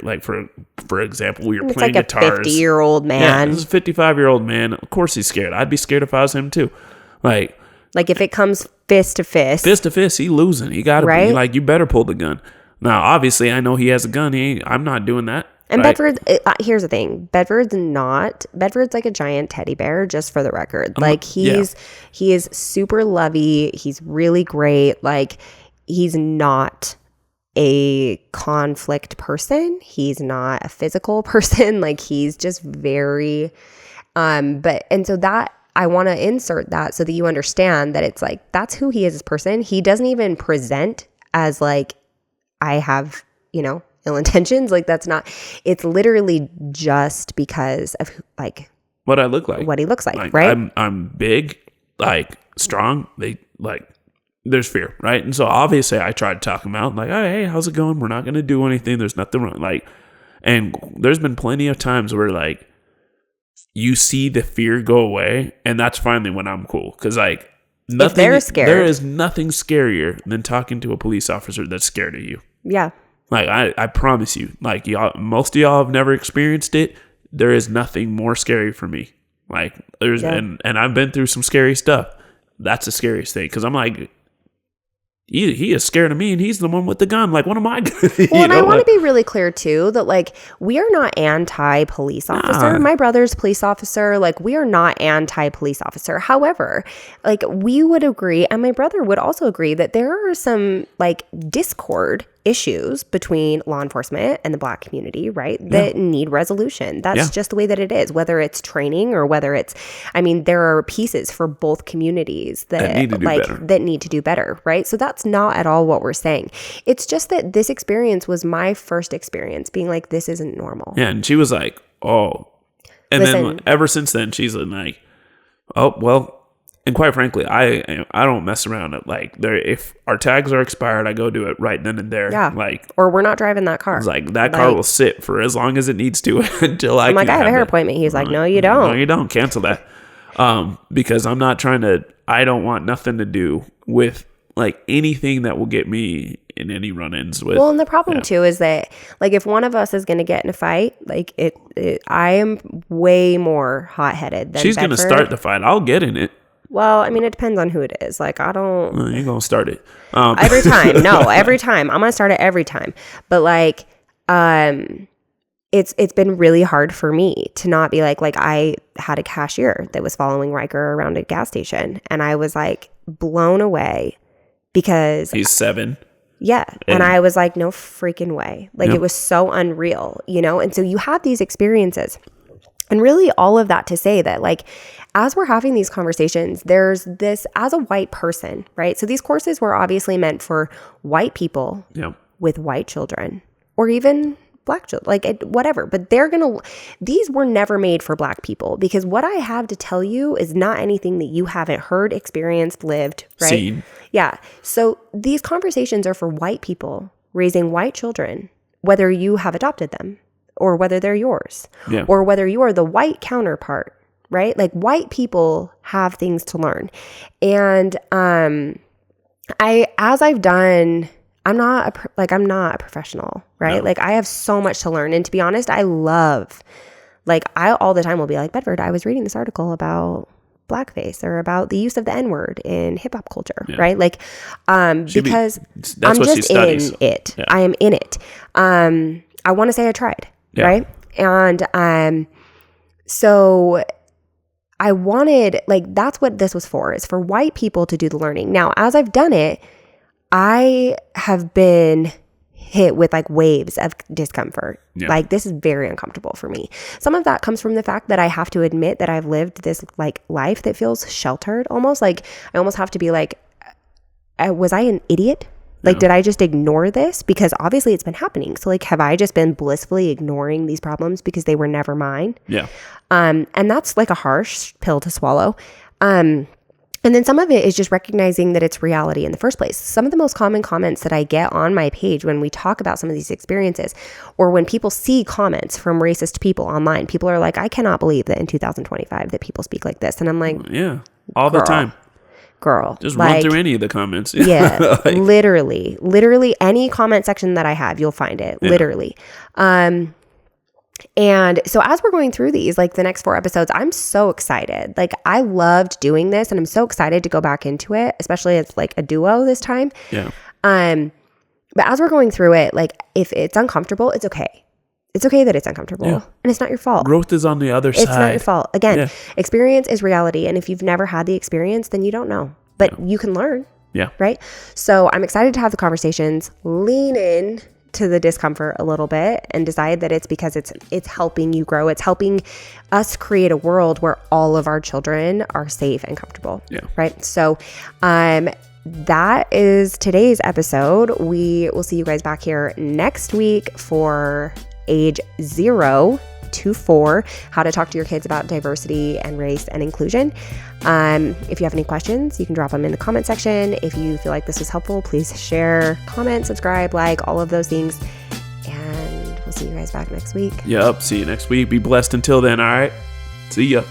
for example, we were playing guitars. It's like a 50-year-old man. Yeah, this is a 55-year-old man. Of course he's scared. I'd be scared if I was him too. If it comes fist to fist. Fist to fist, he losing. He got to be. You better pull the gun. Now, obviously, I know he has a gun. I'm not doing that. And right? Bedford, here's the thing. Bedford's like a giant teddy bear, just for the record. He is super lovey. He's really great. He's not a conflict person. He's not a physical person. He's just very, and so that, I want to insert that so that you understand that it's that's who he is as a person. He doesn't even present as I have, ill intentions. That's not, it's literally just because of what I look like, what he looks like, right? I'm big, strong. There's fear, right? And so obviously I tried to talk him out, oh, hey, how's it going? We're not going to do anything. There's nothing wrong. And there's been plenty of times where you see the fear go away, and that's finally when I'm cool. Because if they're scared, there is nothing scarier than talking to a police officer that's scared of you. Yeah. I promise you, most of y'all have never experienced it. There is nothing more scary for me. And I've been through some scary stuff. That's the scariest thing. Because I'm he is scared of me, and he's the one with the gun. What am I going to do? Well, and I want to be really clear, too, that, we are not anti-police officer. My brother's police officer. We are not anti-police officer. However, we would agree, and my brother would also agree, that there are some, discord issues between law enforcement and the Black community, right? That need resolution. That's just the way that it is, whether it's training or whether it's, there are pieces for both communities that need to do better, right? So that's not at all what we're saying. It's just that this experience was my first experience being this isn't normal. Yeah. And she was like, oh, and then ever since then, she's like, oh, well, and quite frankly, I don't mess around. If our tags are expired, I go do it right then and there. Yeah. Or we're not driving that car. It's that car will sit for as long as it needs to until I have a hair appointment. He's like, no, you don't. No, you don't. Cancel that. Because I'm not trying to. I don't want nothing to do with anything that will get me in any run-ins with. Well, and the problem too is that if one of us is going to get in a fight, I am way more hot-headed than she's going to start the fight. I'll get in it. Well, it depends on who it is. I don't... Well, you're going to start it. Every time. No, every time. I'm going to start it every time. But, it's been really hard for me to not be like I had a cashier that was following Riker around a gas station, and I was like blown away because he's 7. Yeah. And I was like, no freaking way. Like it was so unreal, And so you have these experiences. And really all of that to say that like, as we're having these conversations, there's this as a white person, right? So these courses were obviously meant for white people with white children or even Black children, like whatever. But these were never made for Black people, because what I have to tell you is not anything that you haven't heard, experienced, lived, right? Seen. Yeah. So these conversations are for white people raising white children, whether you have adopted them or whether they're yours or whether you are the white counterpart, right? Like white people have things to learn. And I'm not a professional, right? No. Like I have so much to learn. And to be honest, I all the time will be like, Bedford, I was reading this article about blackface or about the use of the N-word in hip hop culture, right? Like, because I'm just in it. Yeah. I am in it. I want to say I tried, right? And so I wanted, like, that's what this was for, is for white people to do the learning. Now, as I've done it, I have been hit with like waves of discomfort. Yeah. Like this is very uncomfortable for me. Some of that comes from the fact that I have to admit that I've lived this like life that feels sheltered almost. Like I almost have to be like, was I an idiot? Like, did I just ignore this? Because obviously it's been happening. So like, have I just been blissfully ignoring these problems because they were never mine? Yeah. And that's like a harsh pill to swallow. And then some of it is just recognizing that it's reality in the first place. Some of the most common comments that I get on my page when we talk about some of these experiences, or when people see comments from racist people online, people are like, I cannot believe that in 2025 that people speak like this. And I'm like, yeah, all the time. Girl. Just run through any of the comments. Yeah, like, literally any comment section that I have, you'll find it, literally. And so as we're going through these, like the next 4 episodes, I'm so excited. Like I loved doing this and I'm so excited to go back into it, especially as like a duo this time. Yeah. But as we're going through it, like if it's uncomfortable, it's okay. It's okay that it's uncomfortable and it's not your fault. Growth is on the other side. It's not your fault. Again, experience is reality. And if you've never had the experience, then you don't know, but you can learn. Yeah. Right. So I'm excited to have the conversations, lean in to the discomfort a little bit and decide that it's because it's helping you grow. It's helping us create a world where all of our children are safe and comfortable. Yeah. Right. So, that is today's episode. We will see you guys back here next week for age 0 to 4, how to talk to your kids about diversity and race and inclusion. If you have any questions, you can drop them in the comment section. If you feel like this was helpful, please share, comment, subscribe, like, all of those things. And we'll see you guys back next week. Yep. See you next week. Be blessed until then. All right. See ya.